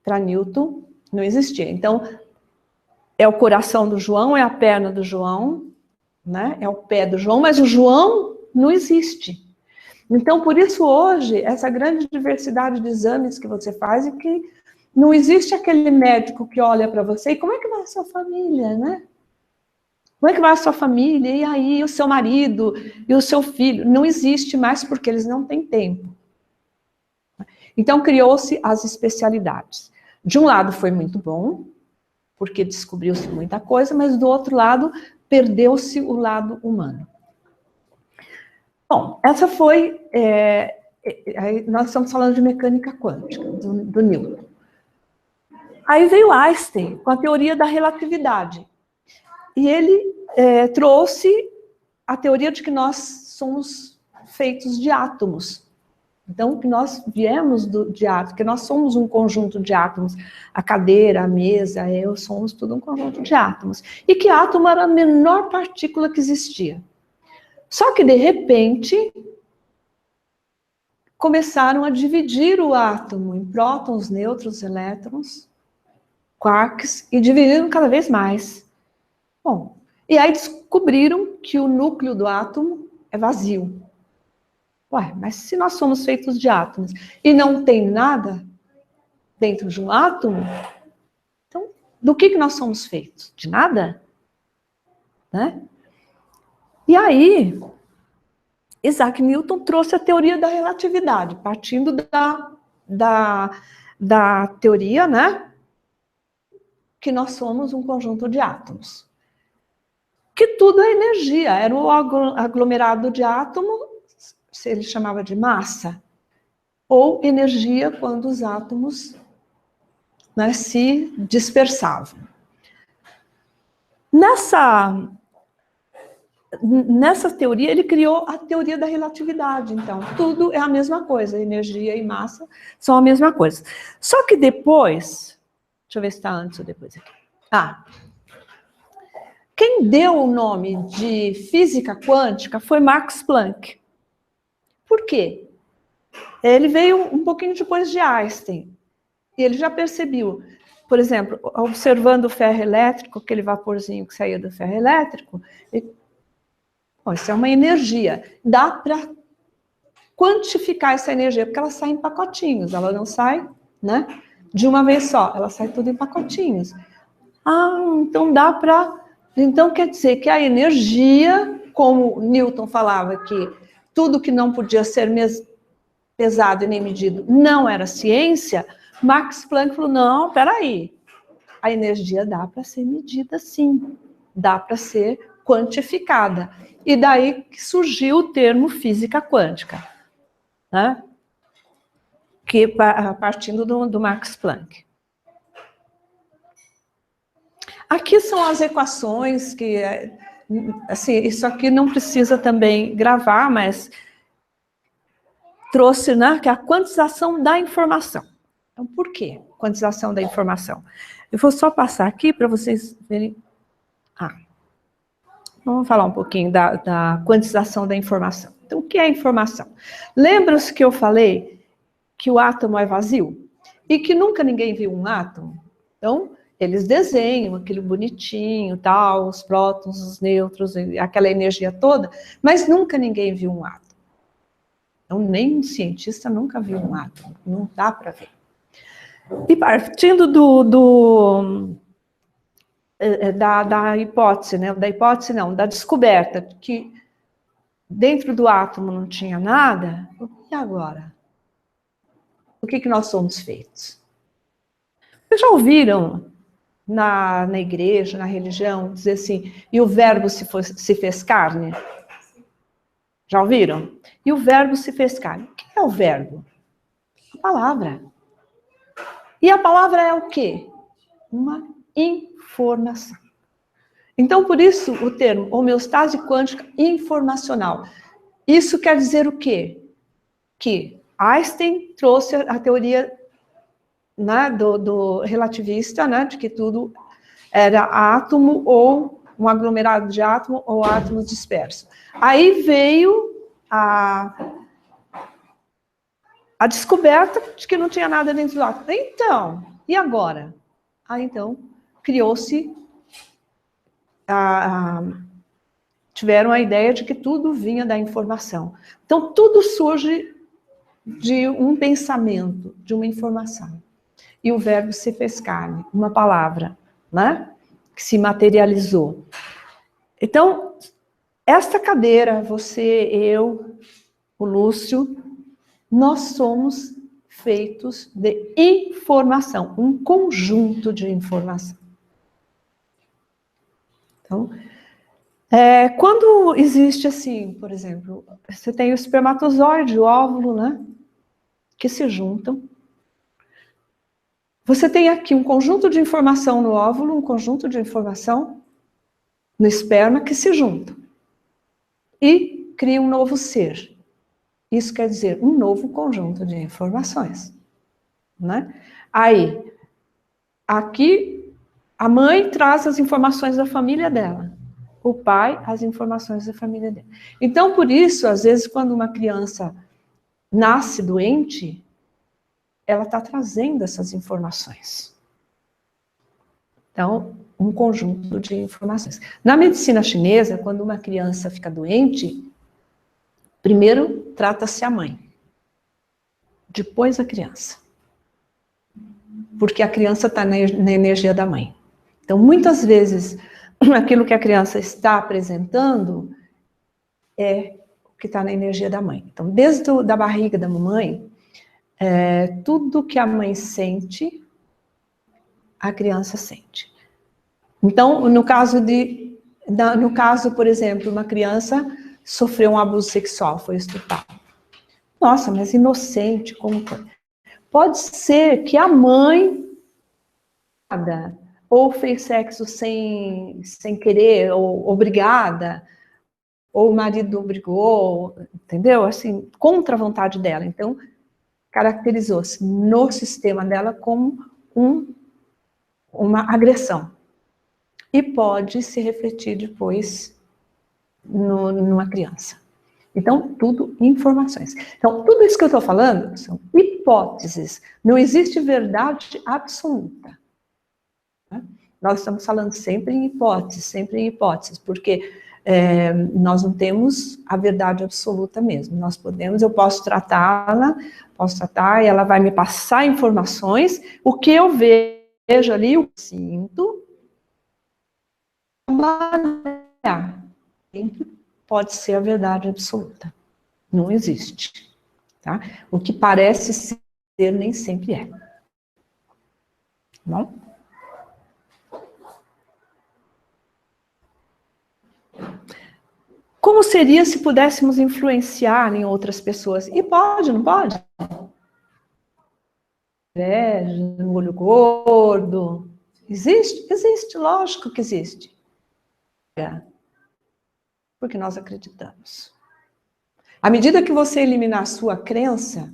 S1: Para Newton, não existia. Então, é o coração do João, é a perna do João, né? É o pé do João, mas o João não existe. Então, por isso, hoje, essa grande diversidade de exames que você faz, e que não existe aquele médico que olha para você e como é que vai a sua família, né? Como é que vai a sua família? E aí, o seu marido e o seu filho? Não existe mais porque eles não têm tempo. Então, criou-se as especialidades. De um lado, foi muito bom, porque descobriu-se muita coisa, mas do outro lado, perdeu-se o lado humano. Bom, essa foi... nós estamos falando de mecânica quântica, do Newton. Aí veio Einstein, com a teoria da relatividade. E ele trouxe a teoria de que nós somos feitos de átomos. Então, que nós viemos de átomos, que nós somos um conjunto de átomos. A cadeira, a mesa, somos tudo um conjunto de átomos. E que átomo era a menor partícula que existia. Só que, de repente, começaram a dividir o átomo em prótons, nêutrons, elétrons, quarks, e dividiram cada vez mais. Bom, e aí descobriram que o núcleo do átomo é vazio. Ué, mas se nós somos feitos de átomos e não tem nada dentro de um átomo, então, do que nós somos feitos? De nada? Né? E aí, Isaac Newton trouxe a teoria da relatividade, partindo da teoria, né, que nós somos um conjunto de átomos. Que tudo é energia, era o aglomerado de átomo, se ele chamava de massa, ou energia quando os átomos, né, se dispersavam. Nessa teoria, ele criou a teoria da relatividade. Então, tudo é a mesma coisa, energia e massa são a mesma coisa. Só que depois, deixa eu ver se está antes ou depois aqui. Quem deu o nome de física quântica foi Max Planck. Por quê? Ele veio um pouquinho depois de Einstein. E ele já percebeu, por exemplo, observando o ferro elétrico, aquele vaporzinho que saía do ferro elétrico, isso é uma energia. Dá para quantificar essa energia, porque ela sai em pacotinhos, ela não sai, né, de uma vez só, ela sai tudo em pacotinhos. Então dá para... Então quer dizer que a energia, como Newton falava que tudo que não podia ser pesado e nem medido não era ciência, Max Planck falou, não, peraí, a energia dá para ser medida sim, dá para ser quantificada. E daí que surgiu o termo física quântica, né? Que partindo do Max Planck. Aqui são as equações que, assim, isso aqui não precisa também gravar, mas trouxe, né, que é a quantização da informação. Então, por quê? Quantização da informação. Eu vou só passar aqui para vocês verem. Vamos falar um pouquinho da quantização da informação. Então, o que é informação? Lembra-se que eu falei que o átomo é vazio? E que nunca ninguém viu um átomo? Então, eles desenham aquilo bonitinho, tal, os prótons, os nêutrons, aquela energia toda, mas nunca ninguém viu um átomo. Então, nem um cientista nunca viu um átomo, não dá para ver. E partindo da hipótese, né? Da hipótese não, da descoberta que dentro do átomo não tinha nada, e agora? O que nós somos feitos? Vocês já ouviram na igreja, na religião, dizer assim, e o verbo se fez carne? Já ouviram? E o verbo se fez carne. O que é o verbo? A palavra. E a palavra é o quê? Uma informação. Então, por isso, o termo homeostase quântica informacional. Isso quer dizer o quê? Que Einstein trouxe a teoria, né, do relativista, né, de que tudo era átomo ou um aglomerado de átomo ou átomos dispersos. Aí veio a descoberta de que não tinha nada dentro do átomo. Então, e agora? Então, criou-se, tiveram a ideia de que tudo vinha da informação. Então, tudo surge de um pensamento, de uma informação. E o verbo se fez carne, uma palavra, né? Que se materializou. Então, esta cadeira, você, eu, o Lúcio, nós somos feitos de informação, um conjunto de informação. Então, quando existe assim, por exemplo, você tem o espermatozoide, o óvulo, né? Que se juntam. Você tem aqui um conjunto de informação no óvulo, um conjunto de informação no esperma que se juntam. E cria um novo ser. Isso quer dizer um novo conjunto de informações, né? Aí, aqui, a mãe traz as informações da família dela, o pai as informações da família dela. Então, por isso, às vezes, quando uma criança nasce doente, ela está trazendo essas informações. Então, um conjunto de informações. Na medicina chinesa, quando uma criança fica doente, primeiro trata-se a mãe, depois a criança. Porque a criança está na energia da mãe. Então, muitas vezes, aquilo que a criança está apresentando é o que está na energia da mãe. Então, desde da barriga da mamãe, tudo que a mãe sente, a criança sente. Então, no caso, por exemplo, uma criança sofreu um abuso sexual, foi estuprada. Nossa, mas inocente, como foi? Pode ser que a mãe ou fez sexo sem querer, ou obrigada, ou o marido obrigou, entendeu? Assim, contra a vontade dela. Então, caracterizou-se no sistema dela como uma agressão. E pode se refletir depois numa criança. Então, tudo informações. Então, tudo isso que eu estou falando são hipóteses. Não existe verdade absoluta. Né? Nós estamos falando sempre em hipóteses, porque nós não temos a verdade absoluta mesmo. Eu posso tratar, e ela vai me passar informações, o que eu vejo ali, eu sinto, sempre pode ser a verdade absoluta. Não existe. Tá? O que parece ser nem sempre é. Bom? Como seria se pudéssemos influenciar em outras pessoas? E pode, não pode? Inveja, no olho gordo. Existe? Existe, lógico que existe. Porque nós acreditamos. À medida que você eliminar a sua crença,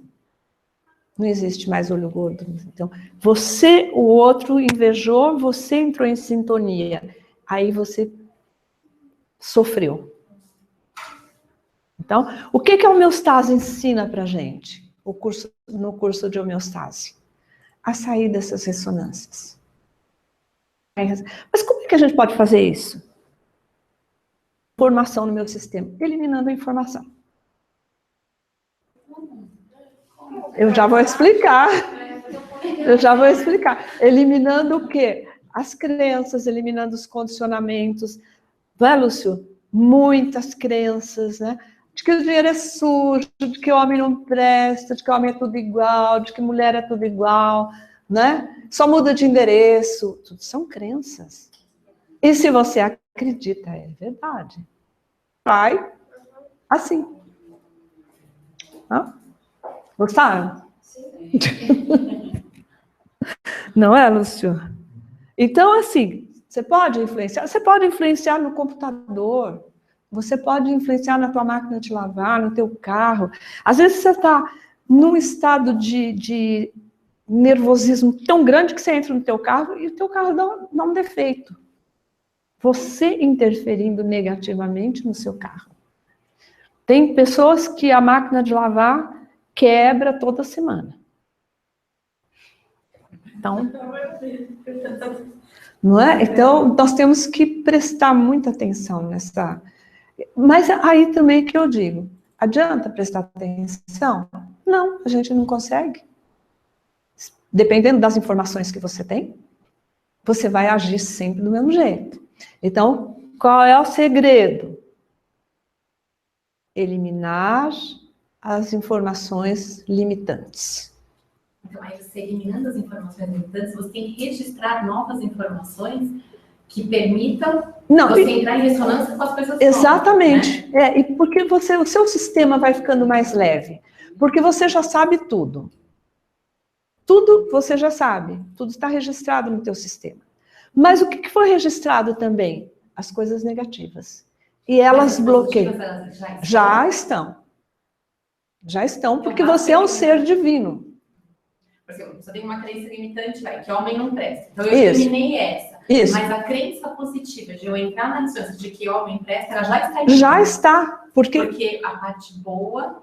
S1: não existe mais olho gordo. Então, você, o outro invejou, você entrou em sintonia. Aí você sofreu. Então, o que a homeostase ensina pra gente? No curso de homeostase? A sair dessas ressonâncias. Mas como é que a gente pode fazer isso? Informação no meu sistema, eliminando a informação. Eu já vou explicar. Eliminando o quê? As crenças, eliminando os condicionamentos. Não é, Lúcio? Muitas crenças, né? De que o dinheiro é sujo, de que o homem não presta, de que o homem é tudo igual, de que mulher é tudo igual, né? Só muda de endereço. Tudo são crenças. E se você acredita, é verdade. Vai assim. Hã? Gostaram? Sim. Não é, Lúcio? Então, assim, você pode influenciar no computador, você pode influenciar na tua máquina de lavar, no teu carro. Às vezes você está num estado de nervosismo tão grande que você entra no teu carro e o teu carro dá um defeito. Você interferindo negativamente no seu carro. Tem pessoas que a máquina de lavar quebra toda semana. Então, não é? Então, nós temos que prestar muita atenção nessa... Mas aí também que eu digo, adianta prestar atenção? Não, a gente não consegue. Dependendo das informações que você tem, você vai agir sempre do mesmo jeito. Então, qual é o segredo? Eliminar as informações limitantes.
S5: Então, aí você eliminando as informações limitantes, você tem que registrar novas informações que permitam você entrar em ressonância com as coisas novas.
S1: Exatamente. Né? E porque o seu sistema vai ficando mais leve. Porque você já sabe tudo. Tudo você já sabe. Tudo está registrado no teu sistema. Mas o que foi registrado também? As coisas negativas. E elas bloqueiam. Já estão. Já estão, porque você é um ser divino.
S5: Por exemplo, você tem uma crença limitante, que homem não presta. Então, eu eliminei essa.
S1: Isso.
S5: Mas a crença positiva de eu entrar na distância de que homem presta, ela já está.
S1: Já está.
S5: Porque a parte boa...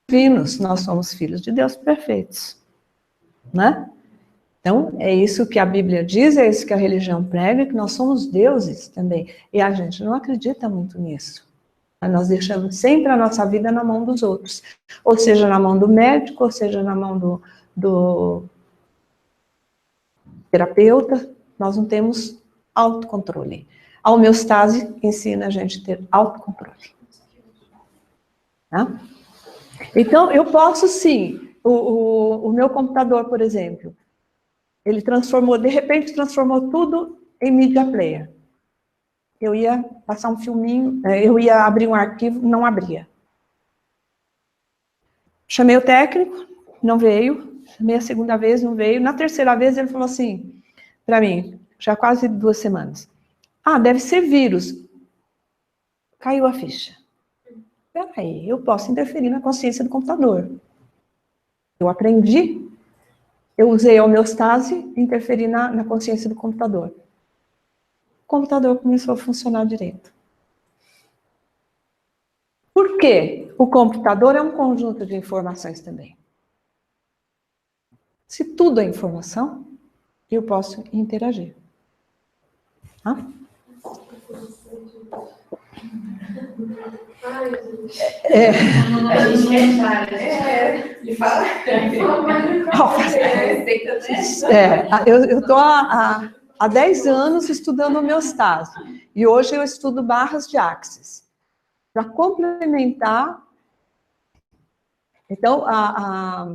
S1: Divinos, nós somos filhos de Deus perfeitos. Né? Então, é isso que a Bíblia diz, é isso que a religião prega, que nós somos deuses também. E a gente não acredita muito nisso. Nós deixamos sempre a nossa vida na mão dos outros. Ou seja, na mão do médico, ou seja, na mão do terapeuta. Nós não temos autocontrole. A homeostase ensina a gente a ter autocontrole. Tá? Então, eu posso sim, o meu computador, por exemplo, ele de repente transformou tudo em media player. Eu ia passar um filminho, eu ia abrir um arquivo, não abria. Chamei o técnico, não veio. Chamei a segunda vez, não veio. Na terceira vez ele falou assim, para mim, já quase 2 semanas. Ah, deve ser vírus. Caiu a ficha. Peraí, eu posso interferir na consciência do computador. Eu aprendi, eu usei a homeostase, interferi na consciência do computador. O computador começou a funcionar direito. Por quê? quê? O computador é um conjunto de informações também. Se tudo é informação, eu posso interagir. Tá?
S3: A gente quer de falar.
S1: Eu estou há 10 anos estudando homeostase. E hoje eu estudo barras de Axis. Para complementar. Então, a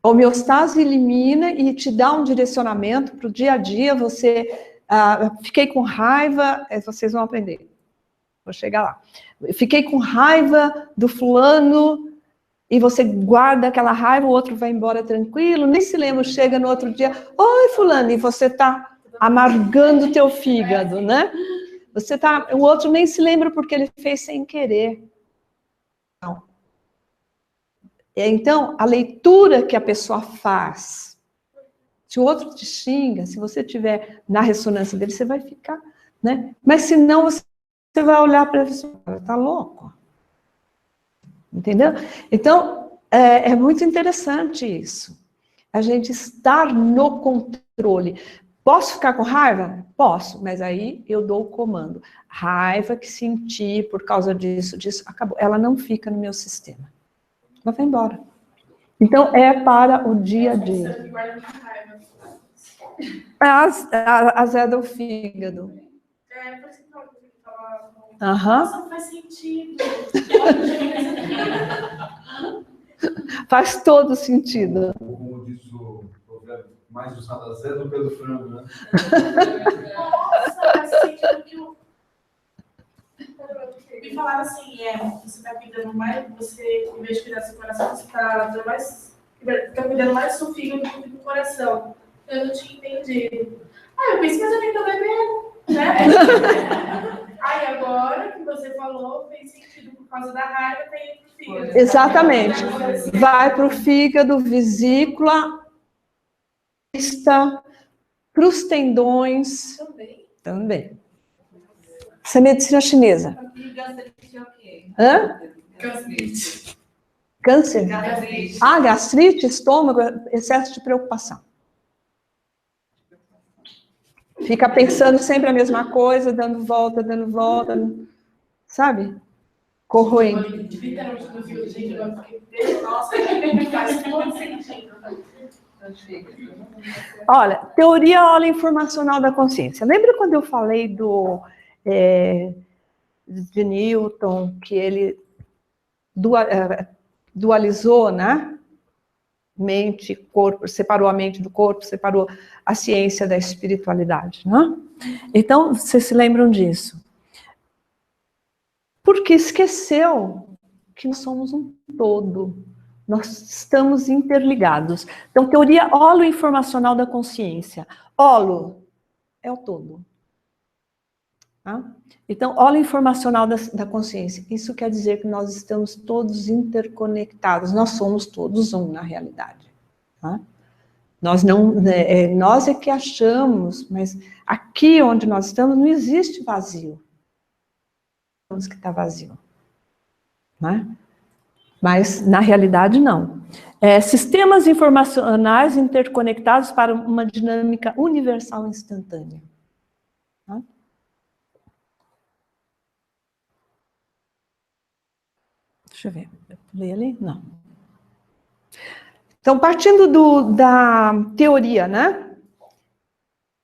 S1: homeostase elimina e te dá um direcionamento para o dia a dia. Fiquei com raiva, vocês vão aprender. Vou chegar lá. Fiquei com raiva do fulano, e você guarda aquela raiva, o outro vai embora tranquilo, nem se lembra, chega no outro dia, oi fulano, e você está amargando o teu fígado, né? O outro nem se lembra porque ele fez sem querer. Não. Então, a leitura que a pessoa faz, se o outro te xinga, se você estiver na ressonância dele, você vai ficar, né? Mas se não, você vai olhar para ele e falar, tá louco? Entendeu? Então, é muito interessante isso. A gente estar no controle. Posso ficar com raiva? Posso, mas aí eu dou o comando. Raiva que senti por causa disso, acabou. Ela não fica no meu sistema. Ela vai embora. Então, é para o dia a dia. A Zé do fígado.
S3: Por isso que eu estava...
S1: Nossa,
S3: não faz sentido.
S1: Faz todo sentido.
S2: Como diz o provérbio, mais usado a Zé do que do frango, né?
S3: Nossa, faz sentido que o... Me falaram assim, você está cuidando mais, você, em vez de cuidar do seu coração, você está cuidando mais do seu fígado do que do coração. Eu não tinha entendido. Eu pensei, mas eu nem tô bebendo, né? Aí agora que você falou, fez sentido por causa da raiva, tá indo pro fígado.
S1: Exatamente. Vai pro fígado, vesícula, para os tendões. Também. Isso é medicina chinesa.
S5: E gastrite é o quê?
S1: Hã?
S3: Gastrite.
S1: Câncer?
S5: Gastrite.
S1: Gastrite, estômago, excesso de preocupação. Fica pensando sempre a mesma coisa, dando volta, sabe? Corroendo.
S3: Literalmente no fio de gente, nossa, faz todo sentido.
S1: Olha, teoria holoinformacional da consciência. Lembra quando eu falei de Newton, que ele dualizou, né? Mente, corpo, separou a mente do corpo, separou a ciência da espiritualidade, né? Então, vocês se lembram disso? Porque esqueceu que nós somos um todo. Nós estamos interligados. Então, teoria holoinformacional da consciência. Holo é o todo. Tá? Então, holoinformacional da consciência. Isso quer dizer que nós estamos todos interconectados. Nós somos todos um, na realidade. Tá? Nós é que achamos, mas aqui onde nós estamos não existe vazio. Que está vazio. Né? Mas, na realidade, não. Sistemas informacionais interconectados para uma dinâmica universal instantânea. Tá? Deixa eu ver. Eu pulei ali? Não. Então, partindo da teoria, né?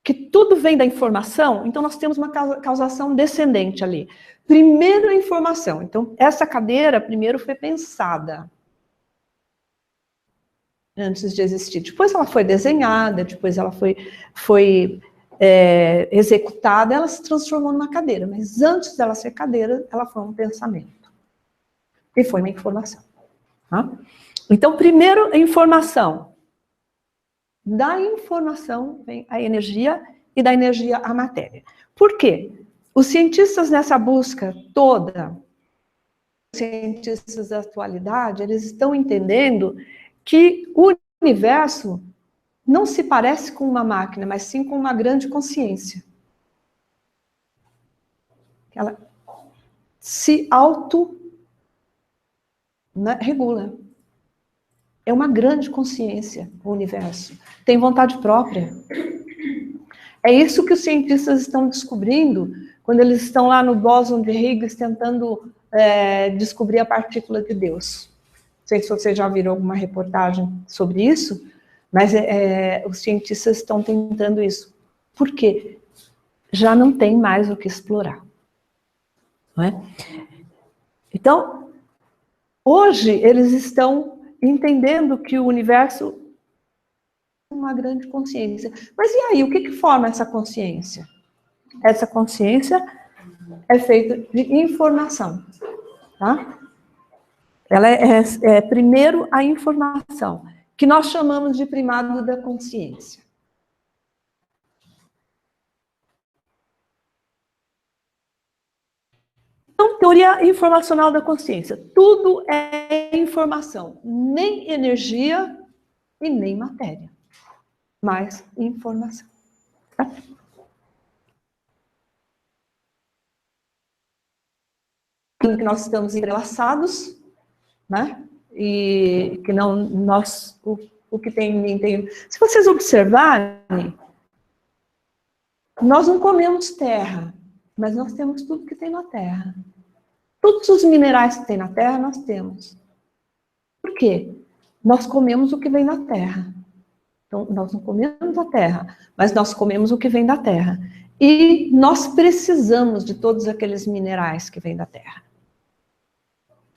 S1: Que tudo vem da informação, então nós temos uma causação descendente ali. Primeiro a informação. Então, essa cadeira primeiro foi pensada antes de existir. Depois ela foi desenhada, depois ela foi executada, ela se transformou numa cadeira. Mas antes dela ser cadeira, ela foi um pensamento. E foi uma informação. Tá? Então, primeiro a informação. Da informação vem a energia e da energia a matéria. Por quê? Os cientistas nessa busca toda, os cientistas da atualidade, eles estão entendendo que o universo não se parece com uma máquina, mas sim com uma grande consciência. Ela se né? Regula. É uma grande consciência, o universo. Tem vontade própria. É isso que os cientistas estão descobrindo quando eles estão lá no bóson de Higgs tentando descobrir a partícula de Deus. Não sei se vocês já viram alguma reportagem sobre isso, mas os cientistas estão tentando isso. Por quê? Já não tem mais o que explorar. Não é? Então, hoje eles estão entendendo que o universo é uma grande consciência. Mas e aí, o que forma essa consciência? Essa consciência é feita de informação, tá? Ela é primeiro a informação, que nós chamamos de primado da consciência. Então, teoria informacional da consciência. Tudo é informação, nem energia e nem matéria, mas informação. Tá? Que nós estamos entrelaçados, né? E que não nós o que tem. Se vocês observarem, nós não comemos terra, mas nós temos tudo que tem na terra. Todos os minerais que tem na terra nós temos. Por quê? Nós comemos o que vem da terra. Então, nós não comemos a terra, mas nós comemos o que vem da terra. E nós precisamos de todos aqueles minerais que vêm da terra.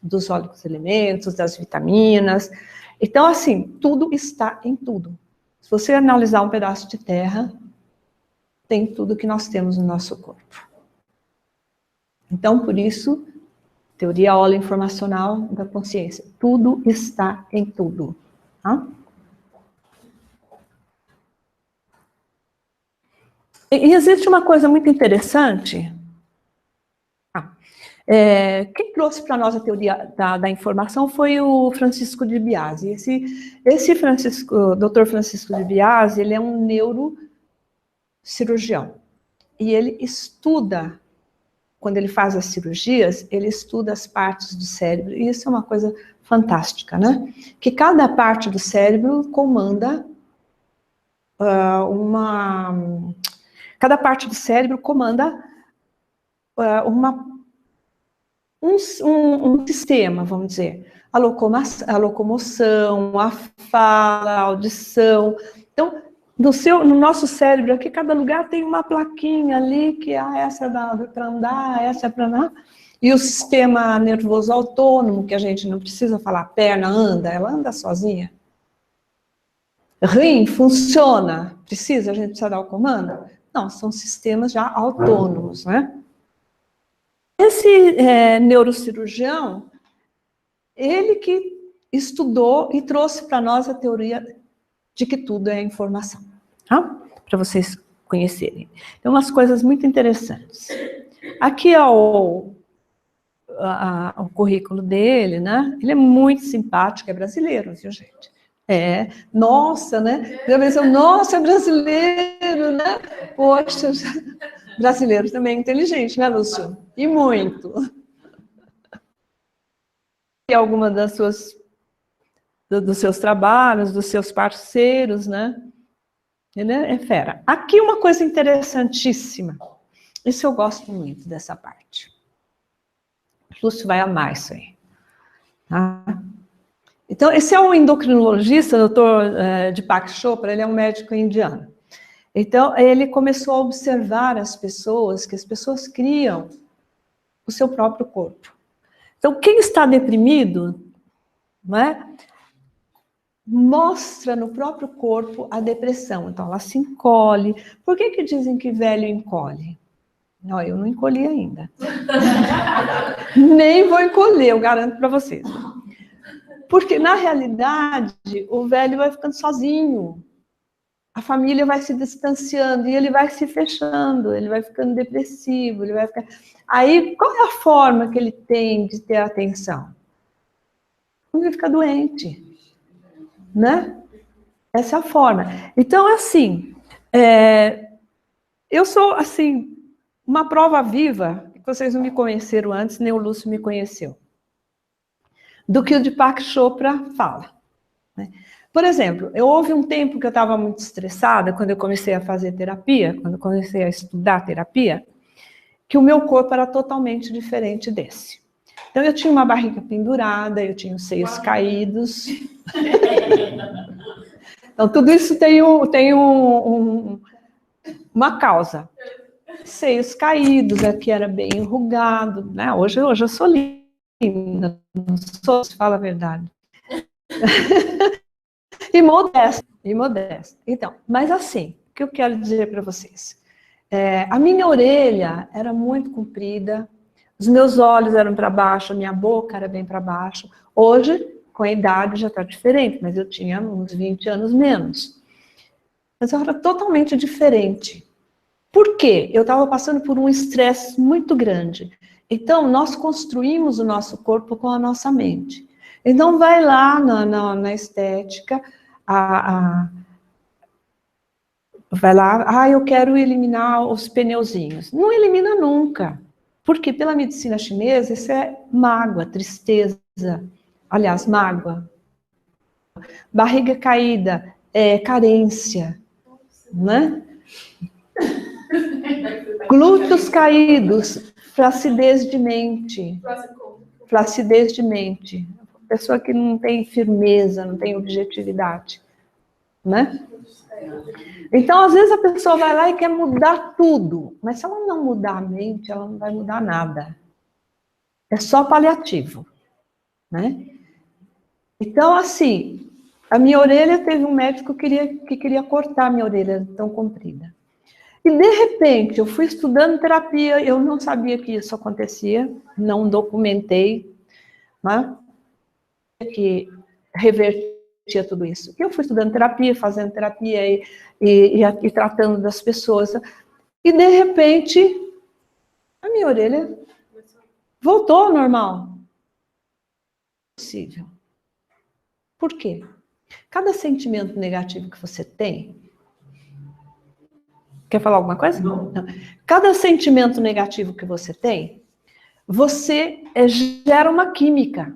S1: Dos óleos elementos, das vitaminas. Então, assim, tudo está em tudo. Se você analisar um pedaço de terra, tem tudo que nós temos no nosso corpo. Então, por isso, teoria holoinformacional da consciência. Tudo está em tudo. Tá? E existe uma coisa muito interessante. Quem trouxe para nós a teoria da informação foi o Francisco de Biasi. Esse Dr. Francisco de Biasi, ele é um neurocirurgião. E ele estuda, quando ele faz as cirurgias, ele estuda as partes do cérebro. E isso é uma coisa fantástica, né? Que cada parte do cérebro comanda cada parte do cérebro comanda um sistema, vamos dizer, a locomoção, a fala, a audição. Então, no nosso cérebro aqui, cada lugar tem uma plaquinha ali, que essa é para andar, essa é para andar. E o sistema nervoso autônomo, que a gente não precisa falar, perna anda, ela anda sozinha. Rim funciona, a gente precisa dar o comando? Não, são sistemas já autônomos, né? Esse neurocirurgião, ele que estudou e trouxe para nós a teoria de que tudo é informação, tá? Para vocês conhecerem. Tem umas coisas muito interessantes. Aqui é o currículo dele, né? Ele é muito simpático, é brasileiro, viu, gente? Nossa, né? Nossa, é brasileiro, né? Poxa, brasileiro também é inteligente, né, Lúcio? E muito. E alguma dos seus trabalhos, dos seus parceiros, né? Ele é fera. Aqui uma coisa interessantíssima. Isso eu gosto muito dessa parte. O Lúcio vai amar isso aí. Tá? Então, esse é um endocrinologista, Dr. Deepak Chopra, ele é um médico indiano. Então, ele começou a observar as pessoas, que as pessoas criam o seu próprio corpo. Então, quem está deprimido, né, mostra no próprio corpo a depressão. Então, ela se encolhe. Por que dizem que velho encolhe? Não, eu não encolhi ainda. Nem vou encolher, eu garanto para vocês. Porque, na realidade, o velho vai ficando sozinho. A família vai se distanciando e ele vai se fechando, ele vai ficando depressivo, ele vai ficar... Aí, qual é a forma que ele tem de ter atenção? Quando ele fica doente, né? Essa é a forma. Então, assim, eu sou, assim, uma prova viva, que vocês não me conheceram antes, nem o Lúcio me conheceu. do que o Deepak Chopra fala. Né? Por exemplo, houve um tempo que eu estava muito estressada, quando eu comecei a fazer terapia, quando eu comecei a estudar terapia, que o meu corpo era totalmente diferente desse. Então, eu tinha uma barriga pendurada, eu tinha os seios caídos. Então, tudo isso tem uma causa. Seios caídos, aqui era bem enrugado, né? Hoje eu sou linda, não sou, se fala a verdade. E modesta. Então, mas assim, o que eu quero dizer para vocês? A minha orelha era muito comprida, os meus olhos eram para baixo, a minha boca era bem para baixo. Hoje, com a idade, já está diferente, mas eu tinha uns 20 anos menos. Mas eu era totalmente diferente. Por quê? Eu estava passando por um estresse muito grande. Então, nós construímos o nosso corpo com a nossa mente. Então, vai lá na estética, vai lá, eu quero eliminar os pneuzinhos. Não elimina nunca. Porque pela medicina chinesa, isso é mágoa, tristeza. Aliás, mágoa. Barriga caída, carência. Né? Glúteos caídos, flacidez de mente. Flacidez de mente. Pessoa que não tem firmeza, não tem objetividade. Né? Então, às vezes a pessoa vai lá e quer mudar tudo, mas se ela não mudar a mente, ela não vai mudar nada. É só paliativo, né? Então, assim, a minha orelha, teve um médico que queria cortar a minha orelha tão comprida. E, de repente, eu fui estudando terapia, eu não sabia que isso acontecia, não documentei, né? Que revertia tudo isso. Eu fui estudando terapia, fazendo terapia e tratando das pessoas. E, de repente, a minha orelha voltou ao normal. Possível. Por quê? Cada sentimento negativo que você tem... Quer falar alguma coisa? Não. Cada sentimento negativo que você tem, você gera uma química.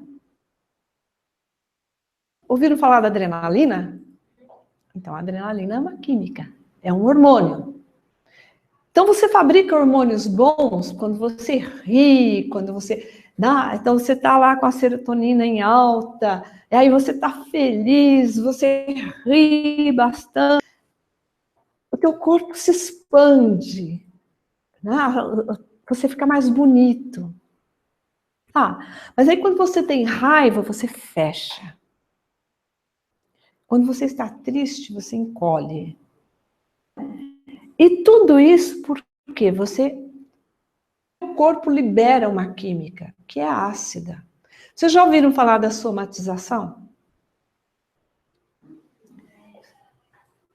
S1: Ouviram falar da adrenalina? Então, a adrenalina é uma química, é um hormônio. Então, você fabrica hormônios bons quando você ri, quando você... Então, você está lá com a serotonina em alta, e aí você está feliz, você ri bastante. O teu corpo se expande, né? Você fica mais bonito. Mas aí quando você tem raiva, você fecha. Quando você está triste, você encolhe. E tudo isso porque o corpo libera uma química, que é ácida. Vocês já ouviram falar da somatização?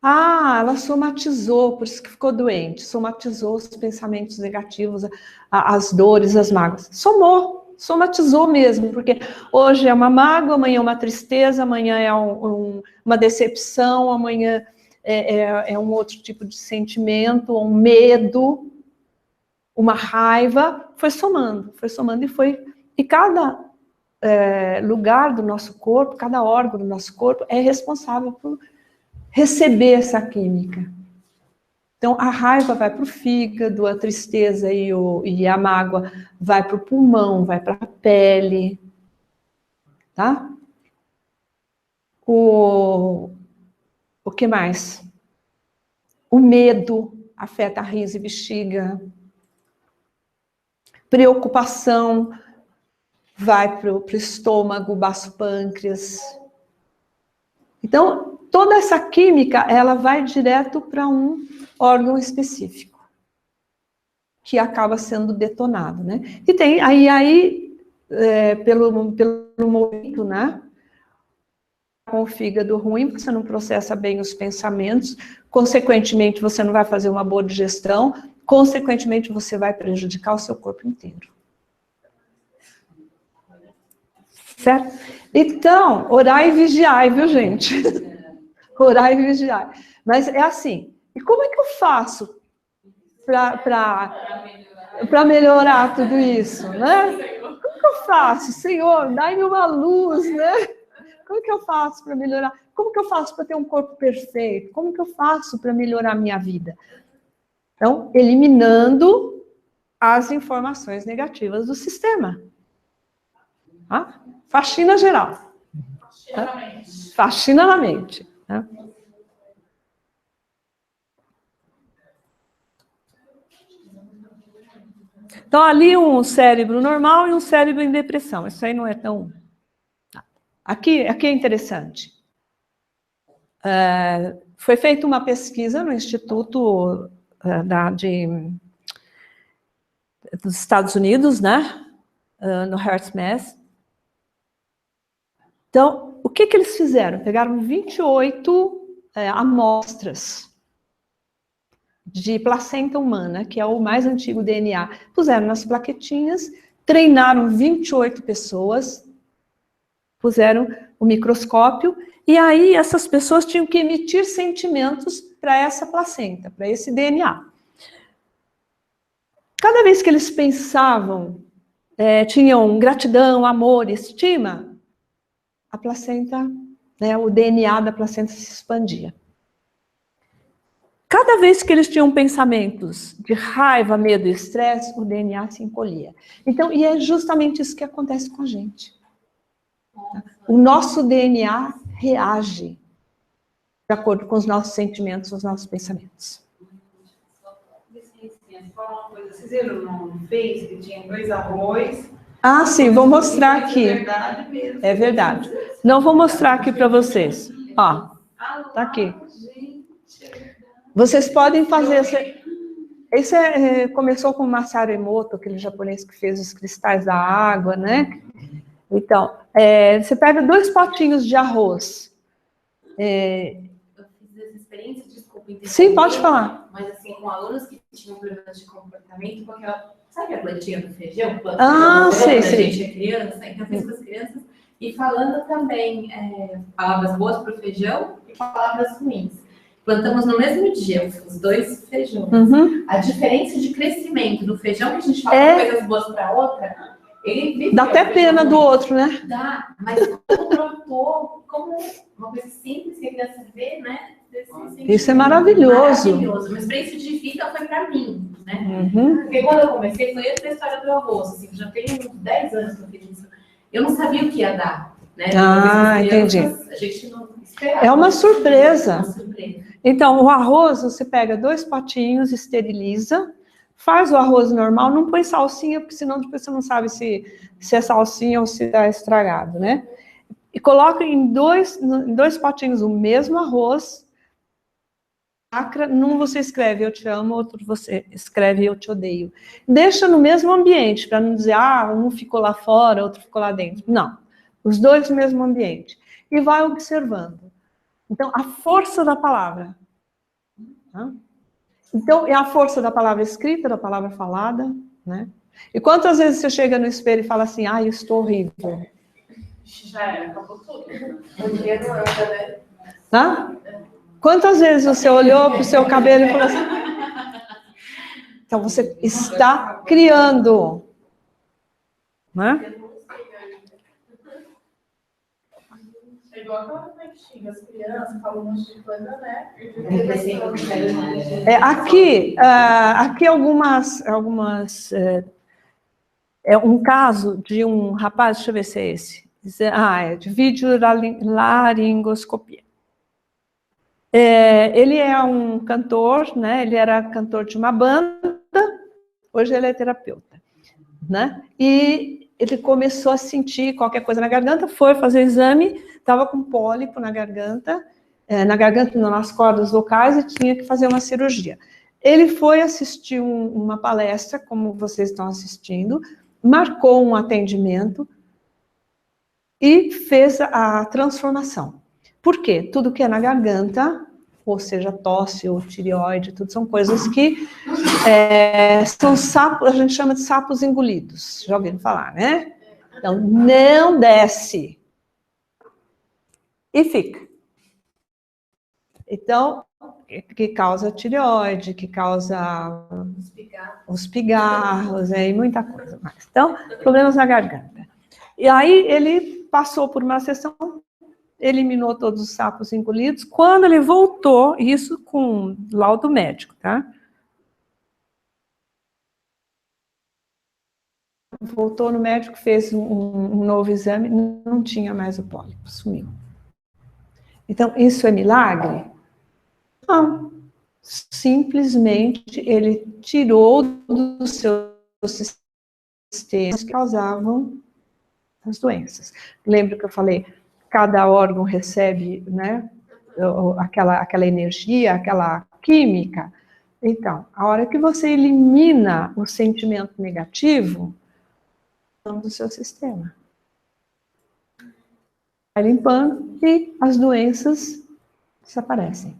S1: Ela somatizou, por isso que ficou doente. Somatizou os pensamentos negativos, as dores, as mágoas. Somatizou mesmo, porque hoje é uma mágoa, amanhã é uma tristeza, amanhã é uma decepção, amanhã é um outro tipo de sentimento, um medo, uma raiva. Foi somando e foi... E cada lugar do nosso corpo, cada órgão do nosso corpo é responsável por receber essa química. Então, a raiva vai para o fígado, a tristeza e a mágoa vai para o pulmão, vai para a pele, tá? O que mais? O medo afeta rins e bexiga. Preocupação vai para o estômago, baço pâncreas. Então, toda essa química, ela vai direto para um órgão específico, que acaba sendo detonado, né? E tem pelo movimento, né? Com o fígado ruim, você não processa bem os pensamentos, consequentemente, você não vai fazer uma boa digestão, consequentemente, você vai prejudicar o seu corpo inteiro. Certo? Então, orar e vigiar, viu, gente? Orar e vigiar. Mas é assim, e como é que eu faço para melhorar tudo isso, né? que eu faço? Senhor, dai-me uma luz, né? Como que eu faço para melhorar? Como que eu faço para ter um corpo perfeito? Como que eu faço para melhorar a minha vida? Então, eliminando as informações negativas do sistema. Tá? Faxina geral. Faxina na mente. Tá? Então, ali um cérebro normal e um cérebro em depressão. Isso aí não é tão... Aqui é interessante. Foi feita uma pesquisa no Instituto dos Estados Unidos, né? No HeartMath. Então, o que eles fizeram? Pegaram 28 amostras de placenta humana, que é o mais antigo DNA, puseram nas plaquetinhas, treinaram 28 pessoas, puseram o microscópio, e aí essas pessoas tinham que emitir sentimentos para essa placenta, para esse DNA. Cada vez que eles pensavam, tinham gratidão, amor, estima, a placenta, né, o DNA da placenta se expandia. Cada vez que eles tinham pensamentos de raiva, medo e estresse, o DNA se encolhia. Então, e é justamente isso que acontece com a gente. O nosso DNA reage de acordo com os nossos sentimentos, os nossos pensamentos.
S6: Vocês viram no Face que tinha 2 arroz?
S1: Ah, sim, vou mostrar aqui.
S6: É verdade mesmo.
S1: É verdade. Não vou mostrar aqui para vocês. Ó, tá aqui. Vocês podem fazer... Esse começou com o Masaru Emoto, aquele japonês que fez os cristais da água, né? Então, você pega 2 potinhos de arroz.
S5: Eu fiz essa experiência, desculpa.
S1: Sim, pode falar.
S5: Mas assim, com alunos que tinham problemas de comportamento, com aquela... Sabe a plantinha do feijão?
S1: Sei.
S5: A gente é criança, então fiz com as crianças. E falando também palavras boas para o feijão e palavras ruins. Plantamos no mesmo dia os 2 feijões.
S1: Uhum.
S5: A diferença de crescimento do feijão que a gente fala coisas boas para outra, ele viveu.
S1: Dá até pena do outro, né?
S5: Dá, mas como brotou, como uma coisa simples que a criança vê, né?
S1: Isso é maravilhoso.
S5: Maravilhoso. Uma experiência de vida foi para mim, né?
S1: Uhum.
S5: Porque quando eu comecei, foi essa história do arroz, assim, já tem uns 10 anos que eu fiz isso. Eu não sabia o que ia dar, né?
S1: Entendi.
S5: A gente não esperava.
S1: É uma surpresa.
S5: Uma surpresa.
S1: Então, o arroz, você pega 2 potinhos, esteriliza, faz o arroz normal, não põe salsinha, porque senão depois você não sabe se é salsinha ou se está estragado, né? E coloca em 2 potinhos o mesmo arroz. Num você escreve eu te amo, outro você escreve eu te odeio. Deixa no mesmo ambiente, para não dizer, um ficou lá fora, outro ficou lá dentro. Não, os 2 no mesmo ambiente. E vai observando. Então, a força da palavra. Tá? Então, é a força da palavra escrita, da palavra falada, né? E quantas vezes você chega no espelho e fala assim, eu estou horrível?
S3: Já acabou tudo.
S4: O dia não anda, né?
S1: Tá? Quantas vezes você olhou para o seu cabelo e falou assim... Então, você está criando. Né?
S3: É igual aquela coisa que xinga as crianças, fala um monte de coisa, né?
S1: Aqui algumas um caso de um rapaz, deixa eu ver se é esse. É de videolaringoscopia. Ele é um cantor, né? Ele era cantor de uma banda, hoje ele é terapeuta, né? E ele começou a sentir qualquer coisa na garganta, foi fazer o exame, estava com pólipo na garganta, nas cordas vocais, e tinha que fazer uma cirurgia. Ele foi assistir uma palestra, como vocês estão assistindo, marcou um atendimento e fez a transformação. Por quê? Tudo que é na garganta, ou seja, tosse ou tireoide, tudo são coisas que são sapos, a gente chama de sapos engolidos. Já ouviram falar, né? Então, não desce. E fica. Então, que causa tireoide, que causa os pigarros, e muita coisa mais. Então, problemas na garganta. E aí ele passou por uma sessão, eliminou todos os sapos engolidos. Quando ele voltou, isso com laudo médico, tá? Voltou no médico, fez um novo exame, não tinha mais o pólipo, sumiu. Então, isso é milagre? Não. Simplesmente ele tirou dos seus sistemas que causavam as doenças. Lembra que eu falei? Cada órgão recebe, né, aquela energia, aquela química. Então, a hora que você elimina o sentimento negativo do seu sistema, vai limpando e as doenças desaparecem.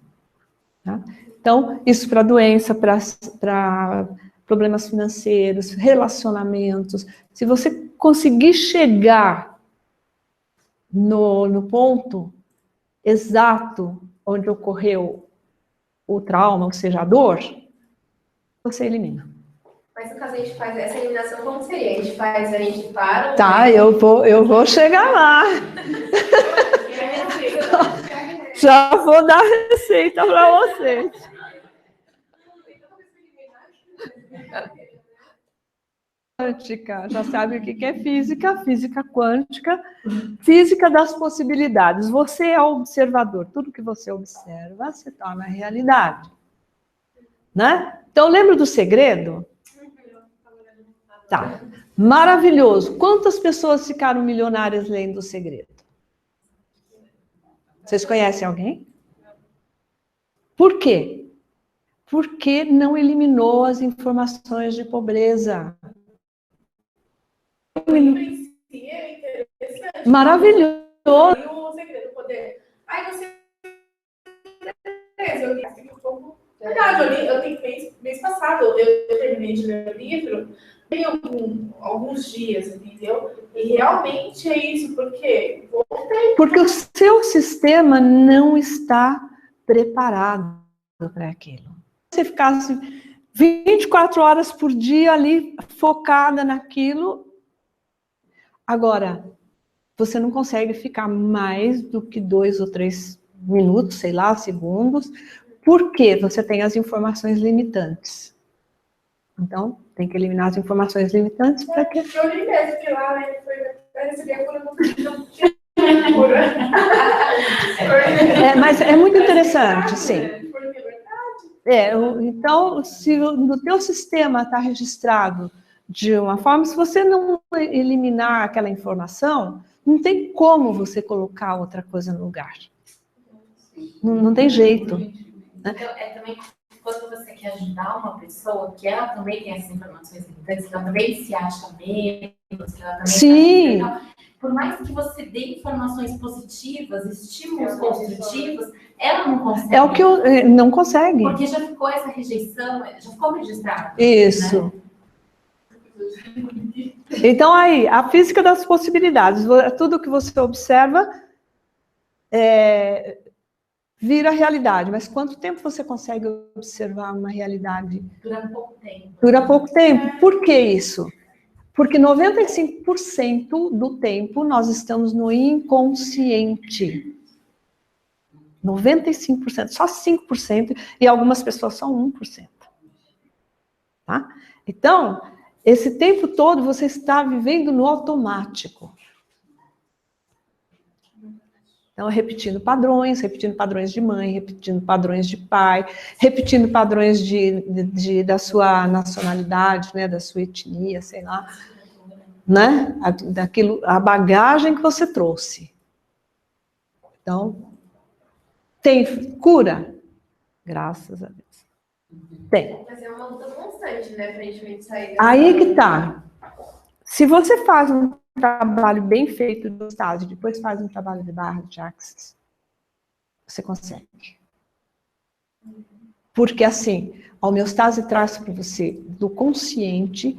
S1: Tá? Então, isso para doença, para problemas financeiros, relacionamentos. Se você conseguir chegar no ponto exato onde ocorreu o trauma, ou seja, a dor, você elimina.
S4: Mas no caso a gente faz essa eliminação, como seria? A gente para...
S1: Tá, eu vou chegar lá. Já vou dar a receita para vocês. Quântica, já sabe o que é física, física quântica, física das possibilidades. Você é o observador, tudo que você observa se torna realidade. Né? Então, lembra do segredo? Tá, maravilhoso. Quantas pessoas ficaram milionárias lendo o segredo? Vocês conhecem alguém? Por quê? Porque não eliminou as informações de pobreza. Maravilhoso.
S3: E o segredo, poder. Aí você. Eu li um pouco. Verdade, eu tenho mês passado, eu terminei de ler o livro, tem alguns dias, entendeu? E realmente é isso, porque voltei.
S1: Porque o seu sistema não está preparado para aquilo. Se você ficasse 24 horas por dia ali, focada naquilo, agora, você não consegue ficar mais do que 2 ou 3 minutos, sei lá, segundos, porque você tem as informações limitantes. Então, tem que eliminar as informações limitantes para que...
S3: Eu li mesmo, que lá foi receber a cura, não tinha cura.
S1: Mas é muito interessante, sim. Então, se no teu sistema está registrado de uma forma, se você não eliminar aquela informação, não tem como você colocar outra coisa no lugar. Não tem jeito.
S5: Então, também quando você quer ajudar uma pessoa, que ela também tem essas informações limitantes, que ela também se acha menos, que ela também
S1: sim.
S5: Por mais que você dê informações positivas, estímulos construtivos, ela não consegue.
S1: É o que não consegue.
S5: Porque já ficou essa rejeição, já ficou registrado.
S1: Isso. Né? Então, aí, a física das possibilidades. Tudo que você observa vira realidade. Mas quanto tempo você consegue observar uma realidade?
S5: Dura pouco tempo.
S1: Dura pouco tempo. Por que isso? Porque 95% do tempo nós estamos no inconsciente. 95%, só 5%, e algumas pessoas só 1%. Tá? Então, esse tempo todo você está vivendo no automático. Então, repetindo padrões de mãe, repetindo padrões de pai, repetindo padrões da sua nacionalidade, né, da sua etnia, sei lá, né, a bagagem que você trouxe. Então, tem cura? Graças a Deus. Tem.
S4: Mas é uma luta constante, né, pra gente sair.
S1: Aí que tá. Se você faz um trabalho bem feito do estágio, depois faz um trabalho de barra de axis, você consegue. Porque assim, a homeostase traz para você do consciente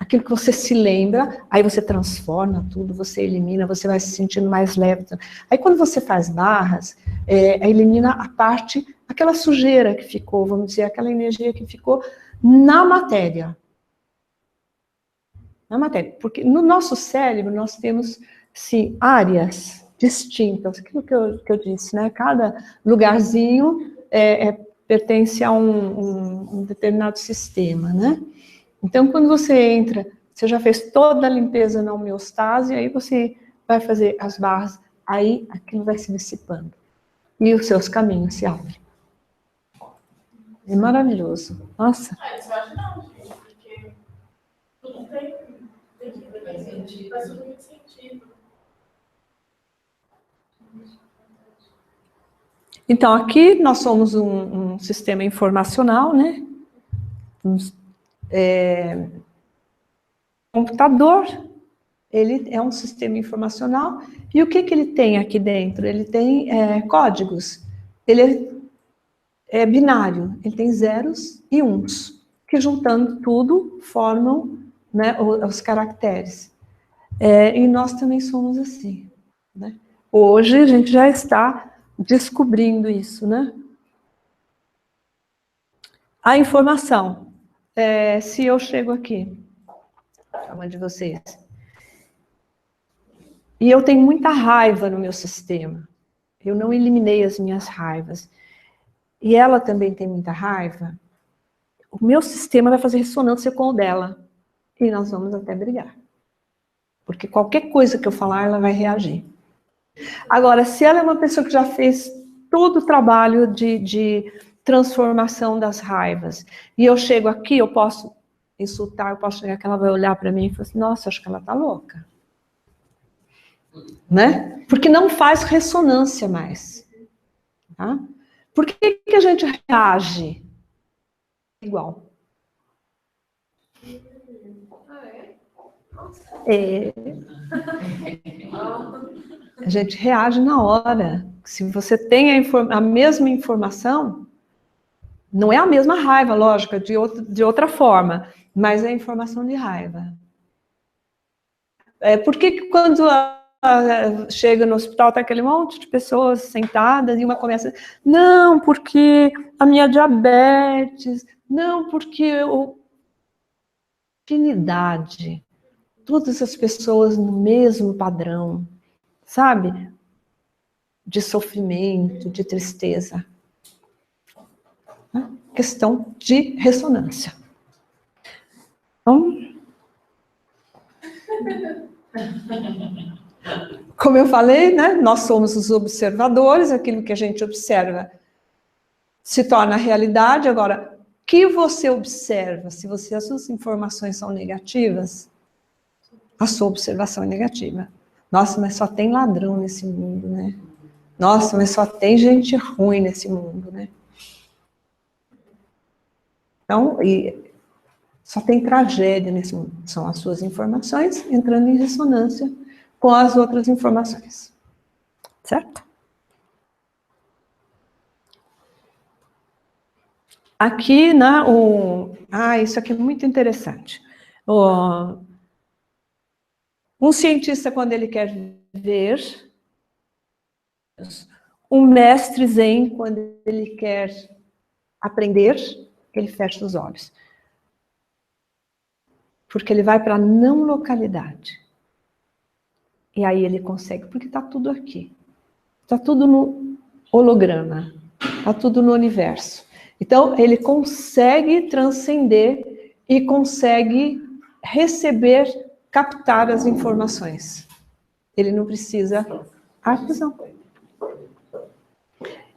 S1: aquilo que você se lembra, aí você transforma tudo, você elimina, você vai se sentindo mais leve. Aí quando você faz barras, elimina a parte, aquela sujeira que ficou, vamos dizer, aquela energia que ficou na matéria. Na matéria, porque no nosso cérebro nós temos, sim, áreas distintas, aquilo que eu disse, né? Cada lugarzinho pertence a um determinado sistema, né? Então, quando você entra, você já fez toda a limpeza na homeostase, aí você vai fazer as barras, aí aquilo vai se dissipando. E os seus caminhos se abrem. É maravilhoso. Nossa.
S3: Isso eu acho não, gente, porque tudo faz tudo muito sentido.
S1: Então, aqui nós somos um sistema informacional, né? Computador, ele é um sistema informacional, e o que ele tem aqui dentro? Ele tem códigos, ele é binário, ele tem zeros e uns, que juntando tudo formam, né, os caracteres. E nós também somos assim, né? Hoje a gente já está descobrindo isso, né? A informação, se eu chego aqui, uma de vocês, e eu tenho muita raiva no meu sistema, eu não eliminei as minhas raivas, e ela também tem muita raiva, o meu sistema vai fazer ressonância com o dela, e nós vamos até brigar. Porque qualquer coisa que eu falar, ela vai reagir. Agora, se ela é uma pessoa que já fez todo o trabalho de transformação das raivas, e eu chego aqui, eu posso insultar, eu posso chegar que ela vai olhar para mim e falar assim, nossa, acho que ela está louca. Né? Porque não faz ressonância mais. Tá? Por que a gente reage igual? A gente reage na hora. Se você tem a mesma informação, não é a mesma raiva, lógico, de outra forma, mas é informação de raiva. Por que quando chega no hospital, tá aquele monte de pessoas sentadas e uma começa, não, porque a minha diabetes, não, porque afinidade, todas as pessoas no mesmo padrão, sabe? De sofrimento, de tristeza. Questão de ressonância. Então, como eu falei, né, nós somos os observadores, aquilo que a gente observa se torna realidade. Agora, o que você observa? Se as suas informações são negativas, a sua observação é negativa. Nossa, mas só tem ladrão nesse mundo, né? Nossa, mas só tem gente ruim nesse mundo, né? Então, só tem tragédia nesse mundo. São as suas informações entrando em ressonância com as outras informações. Certo? Aqui, né, isso aqui é muito interessante. Um cientista, quando ele quer ver, um mestre zen, quando ele quer aprender, ele fecha os olhos. Porque ele vai para a não localidade. E aí ele consegue, porque está tudo aqui. Está tudo no holograma. Está tudo no universo. Então, ele consegue transcender e consegue receber, captar as informações. Ele não precisa...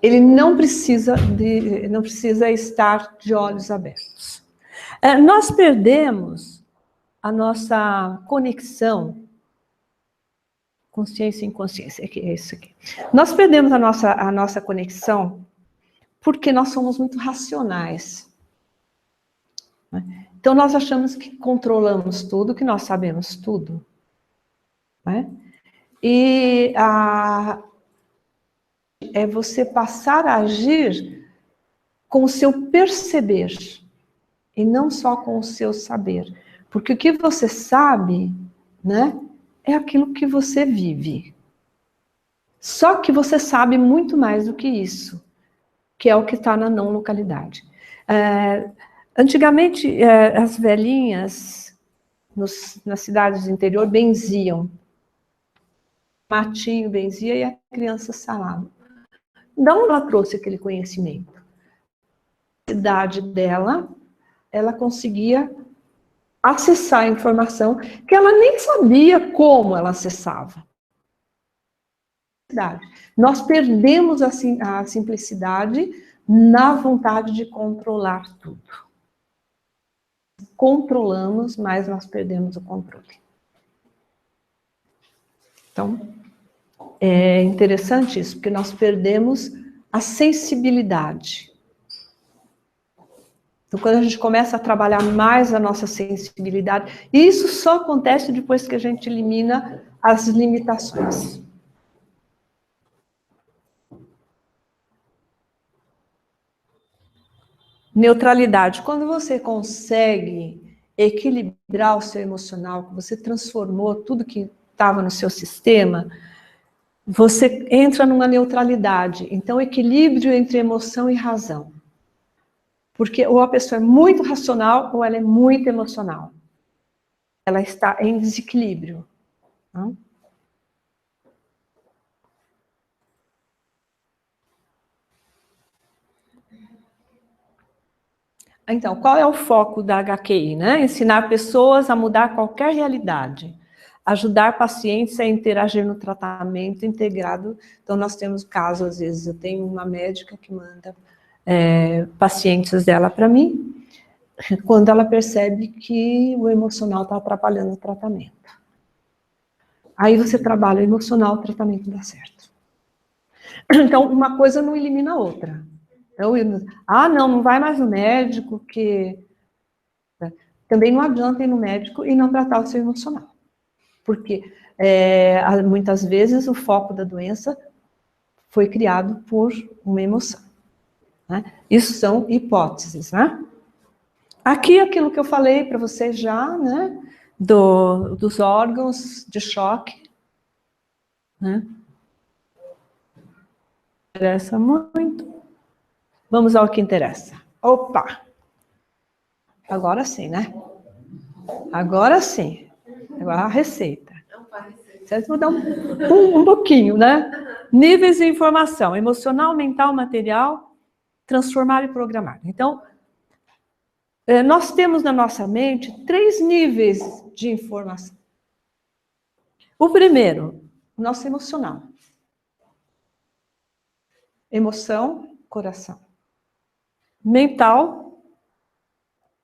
S1: Ele não precisa estar de olhos abertos. Nós perdemos a nossa conexão, consciência e inconsciência, é isso aqui. Nós perdemos a nossa conexão porque nós somos muito racionais. Então, nós achamos que controlamos tudo, que nós sabemos tudo. Né? E é você passar a agir com o seu perceber, e não só com o seu saber. Porque o que você sabe, né, é aquilo que você vive. Só que você sabe muito mais do que isso, que é o que está na não localidade. Antigamente, as velhinhas nas cidades do interior benziam. Matinho benzia e a criança salava. De onde ela trouxe aquele conhecimento? A cidade dela, ela conseguia acessar a informação que ela nem sabia como ela acessava. Nós perdemos a simplicidade na vontade de controlar tudo. Controlamos, mas nós perdemos o controle. Então, é interessante isso, porque nós perdemos a sensibilidade. Então, quando a gente começa a trabalhar mais a nossa sensibilidade, e isso só acontece depois que a gente elimina as limitações. Neutralidade. Quando você consegue equilibrar o seu emocional, que você transformou tudo que estava no seu sistema, você entra numa neutralidade. Então, equilíbrio entre emoção e razão. Porque ou a pessoa é muito racional ou ela é muito emocional. Ela está em desequilíbrio. Não? Então, qual é o foco da HQI, né? Ensinar pessoas a mudar qualquer realidade. Ajudar pacientes a interagir no tratamento integrado. Então, nós temos casos, às vezes, eu tenho uma médica que manda pacientes dela para mim, quando ela percebe que o emocional está atrapalhando o tratamento. Aí você trabalha o emocional, o tratamento dá certo. Então, uma coisa não elimina a outra. Não vai mais no médico, que... Também não adianta ir no médico e não tratar o seu emocional. Porque, muitas vezes, o foco da doença foi criado por uma emoção. Né? Isso são hipóteses, né? Aqui, aquilo que eu falei para vocês já, né? Dos órgãos de choque. Né? Interessa muito. Vamos ao que interessa. Opa! Agora sim, né? Agora sim. Agora a receita. Vocês vão dar um pouquinho, né? Níveis de informação. Emocional, mental, material, transformar e programar. Então, nós temos na nossa mente 3 níveis de informação. O primeiro, o nosso emocional. Emoção, coração. Mental,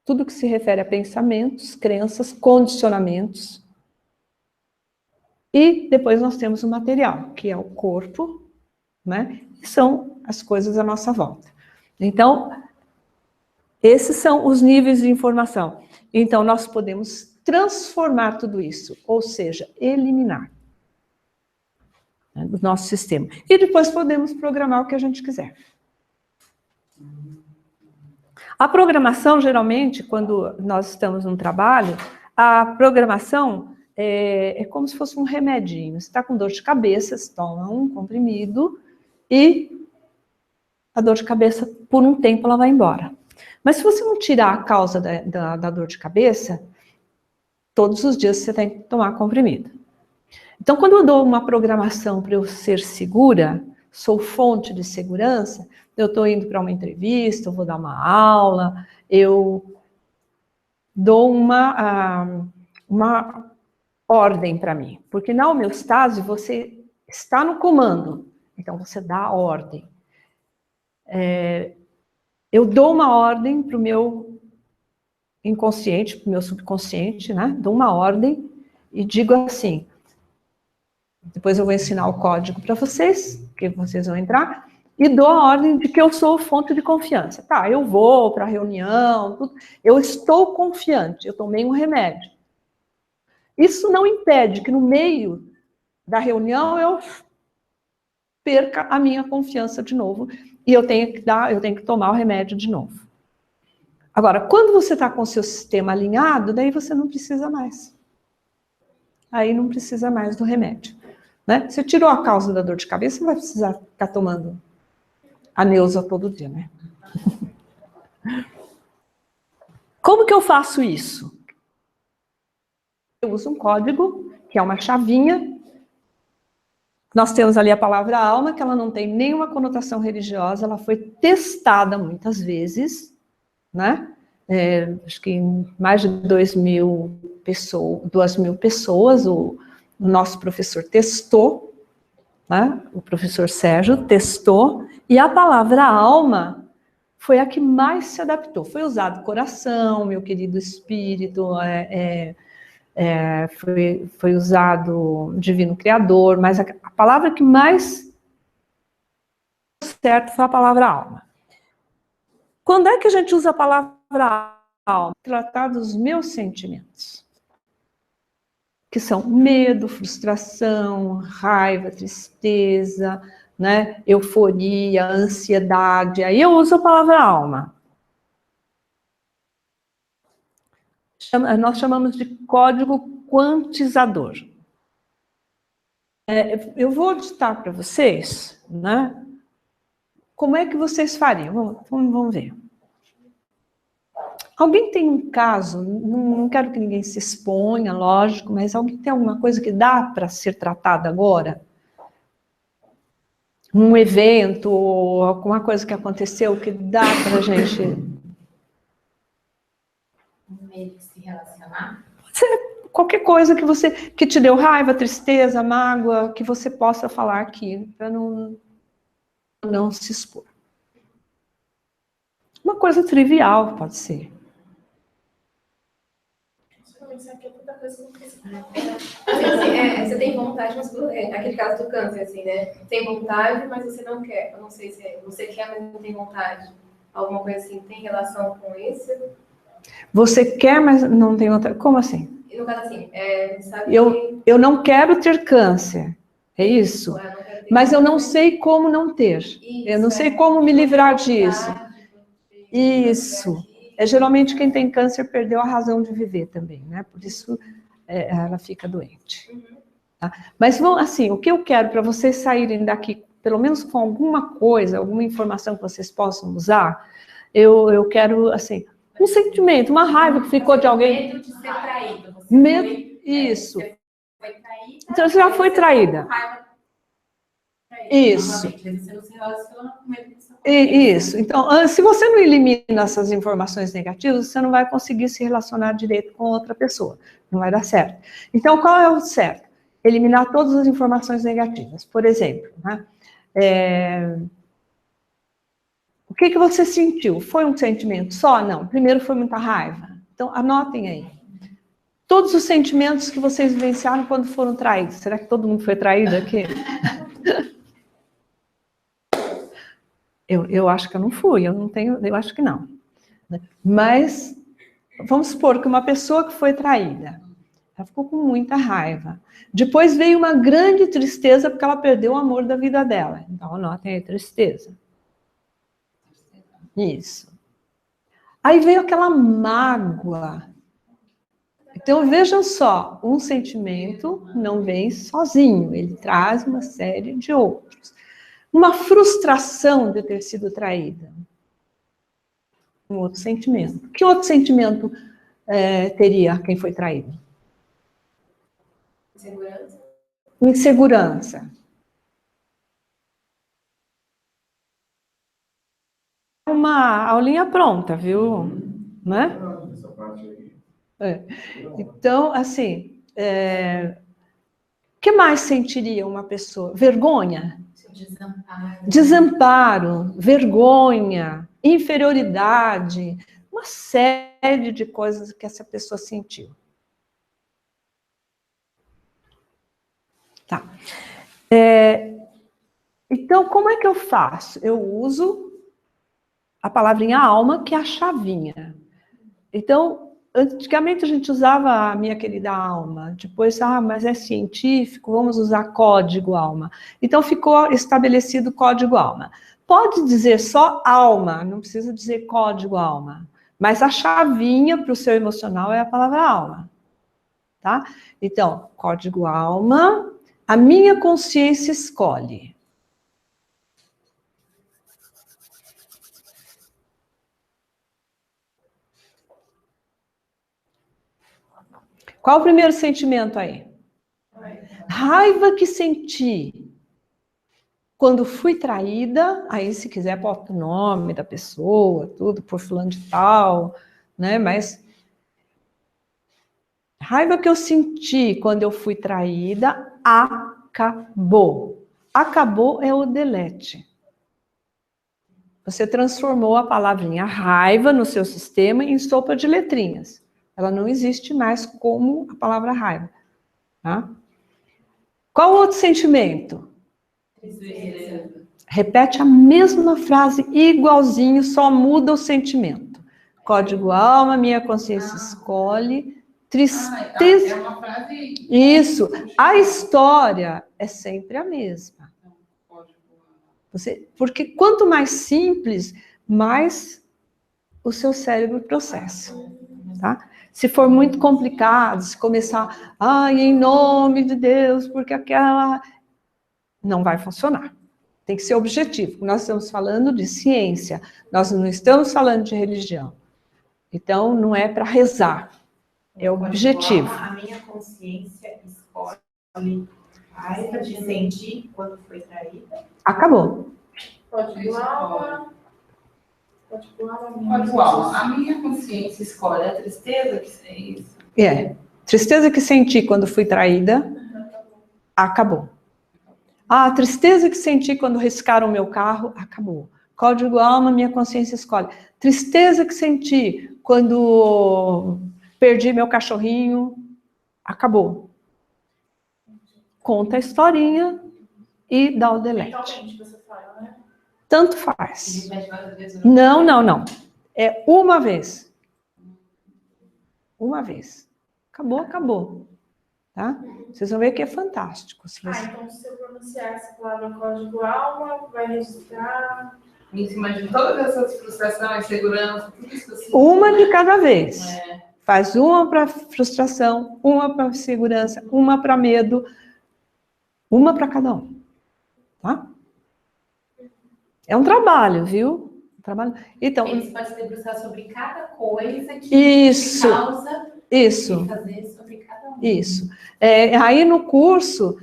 S1: tudo que se refere a pensamentos, crenças, condicionamentos. E depois nós temos o material, que é o corpo, né? Que são as coisas à nossa volta. Então, esses são os níveis de informação. Então, nós podemos transformar tudo isso, ou seja, eliminar, né, do nosso sistema. E depois podemos programar o que a gente quiser. A programação, geralmente, quando nós estamos num trabalho, a programação é como se fosse um remedinho. Você está com dor de cabeça, você toma um comprimido e a dor de cabeça, por um tempo, ela vai embora. Mas se você não tirar a causa da dor de cabeça, todos os dias você tem que tomar comprimido. Então, quando eu dou uma programação para eu ser segura, sou fonte de segurança, eu estou indo para uma entrevista, eu vou dar uma aula, eu dou uma ordem para mim. Porque na homeostase você está no comando, então você dá a ordem. Eu dou uma ordem para o meu inconsciente, para o meu subconsciente, né? Dou uma ordem e digo assim, depois eu vou ensinar o código para vocês, que vocês vão entrar, e dou a ordem de que eu sou fonte de confiança. Tá, eu vou para a reunião, tudo, eu estou confiante, eu tomei um remédio. Isso não impede que no meio da reunião eu perca a minha confiança de novo e eu tenho que tomar o remédio de novo. Agora, quando você está com o seu sistema alinhado, daí você não precisa mais. Aí não precisa mais do remédio. Né? Você tirou a causa da dor de cabeça, não vai precisar ficar tomando a Neusa todo dia, né? Como que eu faço isso? Eu uso um código, que é uma chavinha. Nós temos ali a palavra alma, que ela não tem nenhuma conotação religiosa, ela foi testada muitas vezes, né? Acho que mais de 2.000 pessoas, o nosso professor testou, né? O professor Sérgio testou, e a palavra alma foi a que mais se adaptou. Foi usado coração, meu querido espírito, foi usado divino criador, mas a palavra que mais certo foi a palavra alma. Quando é que a gente usa a palavra alma? Tratar dos meus sentimentos, que são medo, frustração, raiva, tristeza, né, euforia, ansiedade. Aí eu uso a palavra alma. Nós chamamos de código quantizador. Eu vou ditar para vocês, né? Como é que vocês fariam? Vamos ver. Alguém tem um caso, não quero que ninguém se exponha, lógico, mas alguém tem alguma coisa que dá para ser tratada agora? Um evento, ou alguma coisa que aconteceu que dá para a gente...
S5: Meio que se relacionar?
S1: Qualquer coisa que te deu raiva, tristeza, mágoa, que você possa falar aqui, para não se expor. Uma coisa trivial, pode ser.
S4: Você tem vontade, mas aquele caso do câncer, assim, né? Tem vontade, mas você não quer. Eu não sei se você quer, mas não tem vontade. Alguma coisa assim, tem relação com isso?
S1: Você quer, mas não tem vontade. Como assim?
S4: No caso, assim, sabe
S1: eu não quero ter câncer. É isso? Mas eu não sei como não ter. Eu não sei como me livrar disso. Isso. Geralmente quem tem câncer perdeu a razão de viver também, né? Por isso ela fica doente. Tá? Mas, assim, o que eu quero para vocês saírem daqui, pelo menos com alguma coisa, alguma informação que vocês possam usar, eu quero, assim, um sentimento, uma raiva que ficou de alguém.
S5: Medo de ser traído.
S1: Medo, isso.
S5: Você foi traída,
S1: então você já foi traída. Isso. Isso. Então, se você não elimina essas informações negativas, você não vai conseguir se relacionar direito com outra pessoa. Não vai dar certo. Então, qual é o certo? Eliminar todas as informações negativas. Por exemplo, né? O que você sentiu? Foi um sentimento só? Não. Primeiro foi muita raiva. Então, anotem aí. Todos os sentimentos que vocês vivenciaram quando foram traídos. Será que todo mundo foi traído aqui? Eu acho que eu não fui, eu acho que não. Mas, vamos supor que uma pessoa que foi traída, ela ficou com muita raiva. Depois veio uma grande tristeza porque ela perdeu o amor da vida dela. Então, anotem aí, tristeza. Isso. Aí veio aquela mágoa. Então, vejam só, um sentimento não vem sozinho, ele traz uma série de outros. Uma frustração de ter sido traída. Um outro sentimento. Que outro sentimento teria quem foi traído?
S4: Insegurança.
S1: Insegurança. Uma aulinha pronta, viu? Né?
S2: Essa parte aí.
S1: Então, assim, o que mais sentiria uma pessoa? Vergonha? Desamparo, vergonha, inferioridade, uma série de coisas que essa pessoa sentiu. Tá. Então, como é que eu faço? Eu uso a palavrinha alma, que é a chavinha. Então, antigamente a gente usava a minha querida alma, depois, mas é científico, vamos usar código alma. Então ficou estabelecido código alma. Pode dizer só alma, não precisa dizer código alma. Mas a chavinha para o seu emocional é a palavra alma, tá? Então, código alma, a minha consciência escolhe. Qual o primeiro sentimento aí? Raiva que senti quando fui traída, aí se quiser bota o nome da pessoa, tudo, por fulano de tal, né? Mas raiva que eu senti quando eu fui traída, acabou. Acabou é o delete. Você transformou a palavrinha raiva no seu sistema em sopa de letrinhas. Ela não existe mais como a palavra raiva. Tá? Qual outro sentimento?
S5: Tristeza.
S1: Repete a mesma frase igualzinho, só muda o sentimento. Código alma, minha consciência escolhe. Tristeza.
S6: É uma frase...
S1: Isso. A história é sempre a mesma. Porque quanto mais simples, mais o seu cérebro processa. Tá? Se for muito complicado, se começar, em nome de Deus, porque aquela... Não vai funcionar. Tem que ser objetivo. Nós estamos falando de ciência, nós não estamos falando de religião. Então, não é para rezar, é objetivo.
S6: A minha consciência escolhe raiva de sentir quando foi traída.
S1: Acabou.
S3: Código alma.
S6: A minha consciência escolhe a tristeza que é isso.
S1: Tristeza que senti quando fui traída, acabou. A tristeza que senti quando riscaram o meu carro, acabou. Código alma, minha consciência escolhe. Tristeza que senti quando perdi meu cachorrinho, acabou. Conta a historinha e dá o delete.
S3: Mentalmente você fala, né?
S1: Tanto faz. Não. É uma vez. Uma vez. Acabou. Tá? Vocês vão ver que é fantástico.
S3: Então se eu pronunciar essa palavra código alma, vai registrar...
S6: Em cima de todas essas frustrações, insegurança, tudo isso assim.
S1: Uma de cada vez. Faz uma para frustração, uma para segurança, uma para medo, uma para cada um. Tá? É um trabalho, viu? Então,
S5: você pode se debruçar sobre cada coisa que causa e fazer sobre cada um.
S1: Isso. Aí no curso,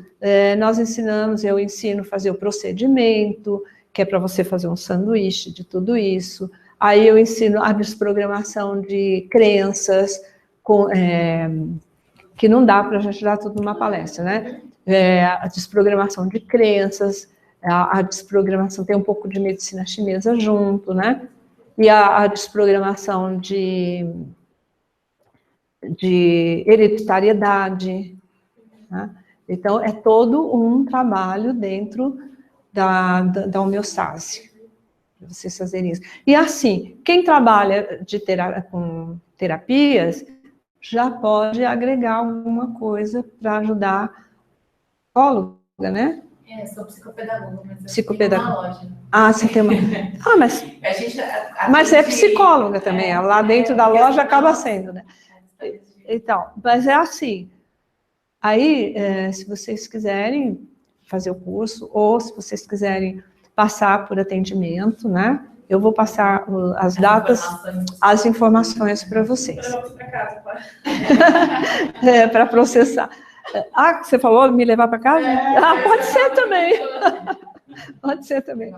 S1: eu ensino a fazer o procedimento, que é para você fazer um sanduíche de tudo isso. Aí eu ensino a desprogramação de crenças, que não dá para a gente dar tudo numa palestra, né? A desprogramação de crenças, a desprogramação, tem um pouco de medicina chinesa junto, né? E a desprogramação de hereditariedade. Tá? Então, é todo um trabalho dentro da homeostase, para vocês fazerem isso. E assim, quem trabalha com terapias, já pode agregar alguma coisa para ajudar a psicóloga, né?
S5: Sou psicopedagoga, mas
S1: psicopedagoga.
S5: Uma loja.
S1: Você tem uma... mas é psicóloga também, lá dentro da loja acaba sendo, né? Então, mas é assim. Aí, se vocês quiserem fazer o curso, ou se vocês quiserem passar por atendimento, né? Eu vou passar as datas, as informações para vocês.
S3: Para casa, claro.
S1: Para processar. Você falou me levar para casa? Pode ser também. Pode ser também.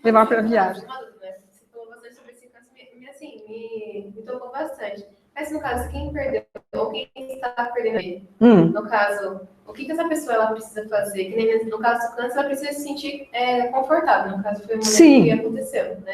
S1: Levar para viagem.
S4: Você falou bastante sobre esse caso, me tocou bastante. Mas no caso, quem perdeu, ou quem está perdendo ele, no caso, o que essa pessoa ela precisa fazer? Que nem no caso do câncer, ela precisa se sentir confortável. No caso, foi uma que aconteceu, né?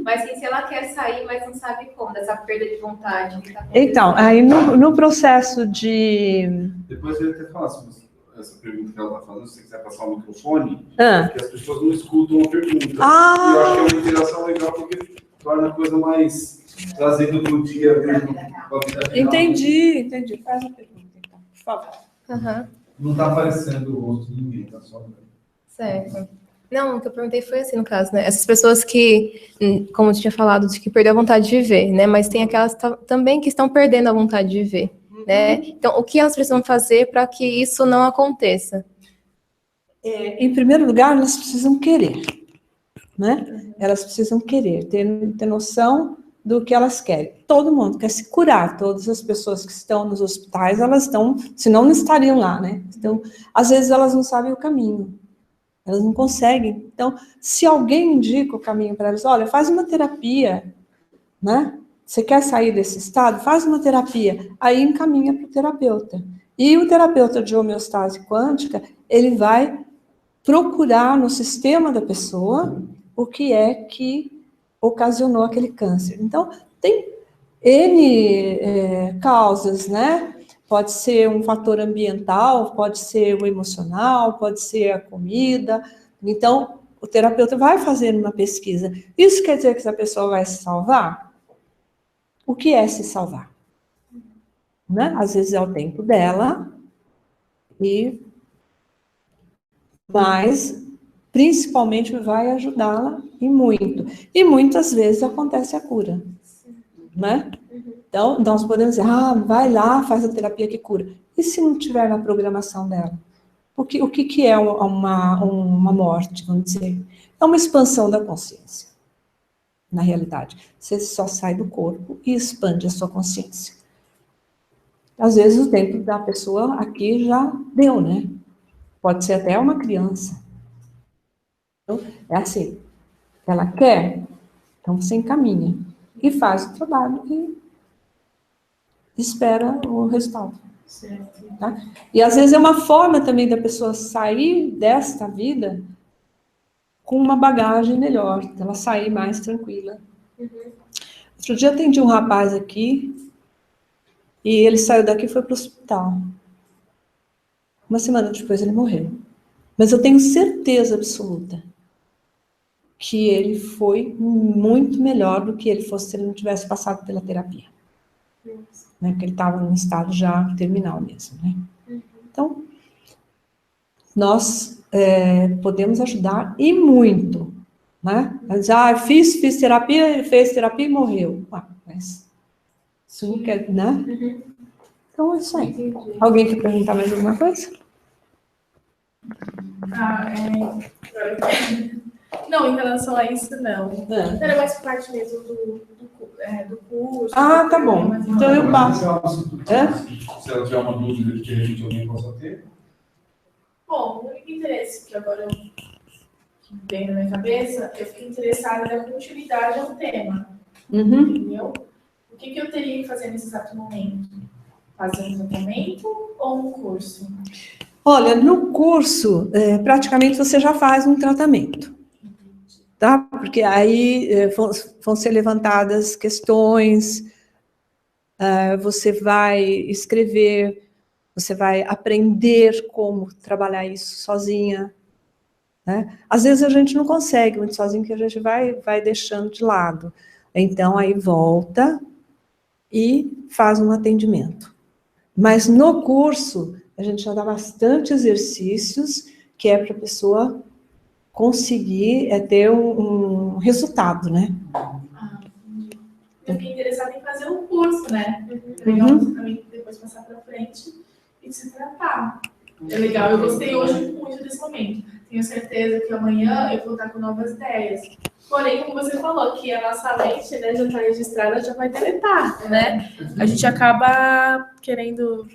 S4: Mas se ela quer sair, mas não sabe como, dessa perda de vontade. Que tá
S1: então, aí no processo de...
S2: Depois eu ia até falar sobre essa pergunta que ela está falando, se você quiser passar o microfone, porque as pessoas não escutam a pergunta. E eu acho que é uma interação legal, porque torna a coisa mais... trazendo para o dia mesmo.
S1: Entendi. Faz a pergunta, então, por favor.
S2: Não está aparecendo o rosto de ninguém, tá só.
S4: Certo. Não, o que eu perguntei foi assim, no caso, né? Essas pessoas que, como eu tinha falado, de que perdeu a vontade de viver, né? Mas tem aquelas também que estão perdendo a vontade de viver, né? Então, o que elas precisam fazer para que isso não aconteça?
S1: Em primeiro lugar, elas precisam querer, né? Elas precisam querer, ter noção do que elas querem. Todo mundo quer se curar, todas as pessoas que estão nos hospitais, elas estão, senão não estariam lá, né? Então, às vezes elas não sabem o caminho. Elas não conseguem. Então, se alguém indica o caminho para elas, olha, faz uma terapia, né? Você quer sair desse estado? Faz uma terapia. Aí encaminha para o terapeuta. E o terapeuta de homeostase quântica, ele vai procurar no sistema da pessoa o que é que ocasionou aquele câncer. Então, tem N causas, né? Pode ser um fator ambiental, pode ser o emocional, pode ser a comida. Então, o terapeuta vai fazer uma pesquisa. Isso quer dizer que essa pessoa vai se salvar? O que é se salvar? Né? Às vezes é o tempo dela, mas principalmente vai ajudá-la e muito. E muitas vezes acontece a cura. Né? Então, nós podemos dizer, vai lá, faz a terapia que cura. E se não tiver na programação dela? O que é uma morte, vamos dizer? É uma expansão da consciência, na realidade. Você só sai do corpo e expande a sua consciência. Às vezes o tempo da pessoa aqui já deu, né? Pode ser até uma criança. Então, é assim, ela quer, então você encaminha e faz o trabalho e espera o resultado. Tá? E às vezes é uma forma também da pessoa sair desta vida com uma bagagem melhor, ela sair mais tranquila. Outro dia atendi um rapaz aqui e ele saiu daqui e foi para o hospital. Uma semana depois ele morreu. Mas eu tenho certeza absoluta que ele foi muito melhor do que ele fosse se ele não tivesse passado pela terapia. Né, porque ele estava num estado já terminal mesmo. Né? Então, nós podemos ajudar e muito. Né? Mas, fiz terapia, ele fez terapia e morreu. Mas isso não quer, né? Então, é isso aí. Entendi. Alguém quer perguntar mais alguma coisa?
S3: Não, em relação a isso, não. Era mais parte mesmo do curso.
S1: Tá bom. Então eu passo.
S2: Se ela tiver uma dúvida que a gente alguém possa ter.
S3: Bom, o único interesse que agora que vem na minha cabeça, eu fiquei interessada na continuidade ao tema. Entendeu? O que eu teria que fazer nesse exato momento? Fazer um tratamento ou um curso?
S1: Olha, no curso, praticamente você já faz um tratamento. Tá? Porque aí vão ser levantadas questões, você vai escrever, você vai aprender como trabalhar isso sozinha. Né? Às vezes a gente não consegue muito sozinho, que a gente vai deixando de lado. Então, aí volta e faz um atendimento. Mas no curso, a gente já dá bastante exercícios, que é para a pessoa conseguir ter um resultado, né?
S3: Eu fiquei interessada em fazer um curso, né? É legal você também depois passar para frente e se tratar. É legal, eu gostei hoje muito desse momento. Tenho certeza que amanhã eu vou estar com novas ideias. Porém, como você falou, que a nossa mente, né, já está registrada, já vai deletar, né? A gente acaba querendo...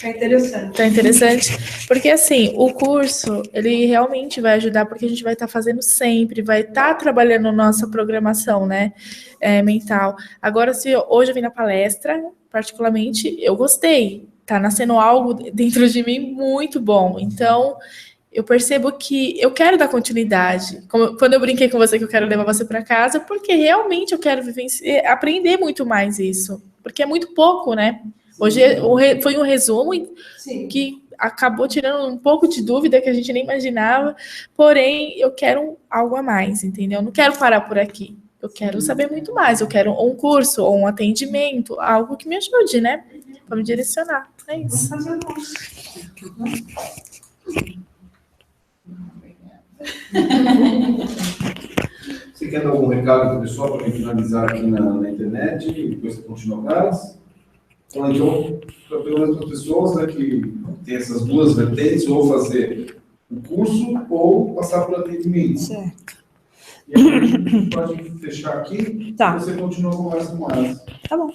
S1: É interessante.
S3: Tá interessante? Porque, assim, o curso, ele realmente vai ajudar, porque a gente vai estar fazendo sempre, vai estar trabalhando nossa programação, né, mental. Agora, se hoje eu vim na palestra, particularmente, eu gostei. Tá nascendo algo dentro de mim muito bom. Então, eu percebo que eu quero dar continuidade. Quando eu brinquei com você que eu quero levar você para casa, porque realmente eu quero aprender muito mais isso. Porque é muito pouco, né? Hoje foi um resumo que acabou tirando um pouco de dúvida que a gente nem imaginava, porém eu quero algo a mais, entendeu? Eu não quero parar por aqui, eu quero saber muito mais, eu quero um curso ou um atendimento, algo que me ajude, né? Para me direcionar, é isso.
S2: Você quer dar algum recado para o pessoal para finalizar aqui na internet e depois você continua atrás? Então, pelo menos para as pessoas, né, que tem essas duas vertentes, ou fazer o curso ou passar por atendimento.
S1: Certo.
S2: E aí, a gente pode fechar aqui,
S1: tá.
S2: E você continua a conversa com elas.
S1: Tá bom.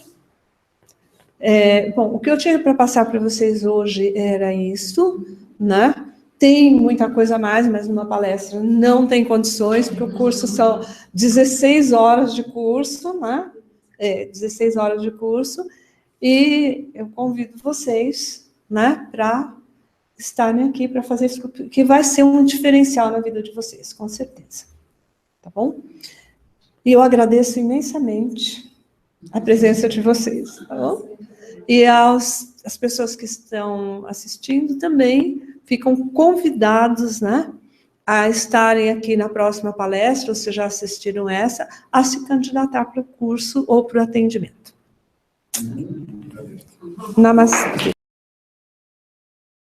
S1: Bom, o que eu tinha para passar para vocês hoje era isso, né? Tem muita coisa a mais, mas numa palestra não tem condições, porque o curso são 16 horas de curso, né? 16 horas de curso, e eu convido vocês, né, para estarem aqui para fazer isso, que vai ser um diferencial na vida de vocês, com certeza. Tá bom? E eu agradeço imensamente a presença de vocês, tá bom? E as pessoas que estão assistindo também ficam convidados, né, a estarem aqui na próxima palestra, ou se já assistiram essa, a se candidatar para o curso ou para o atendimento. Namastê.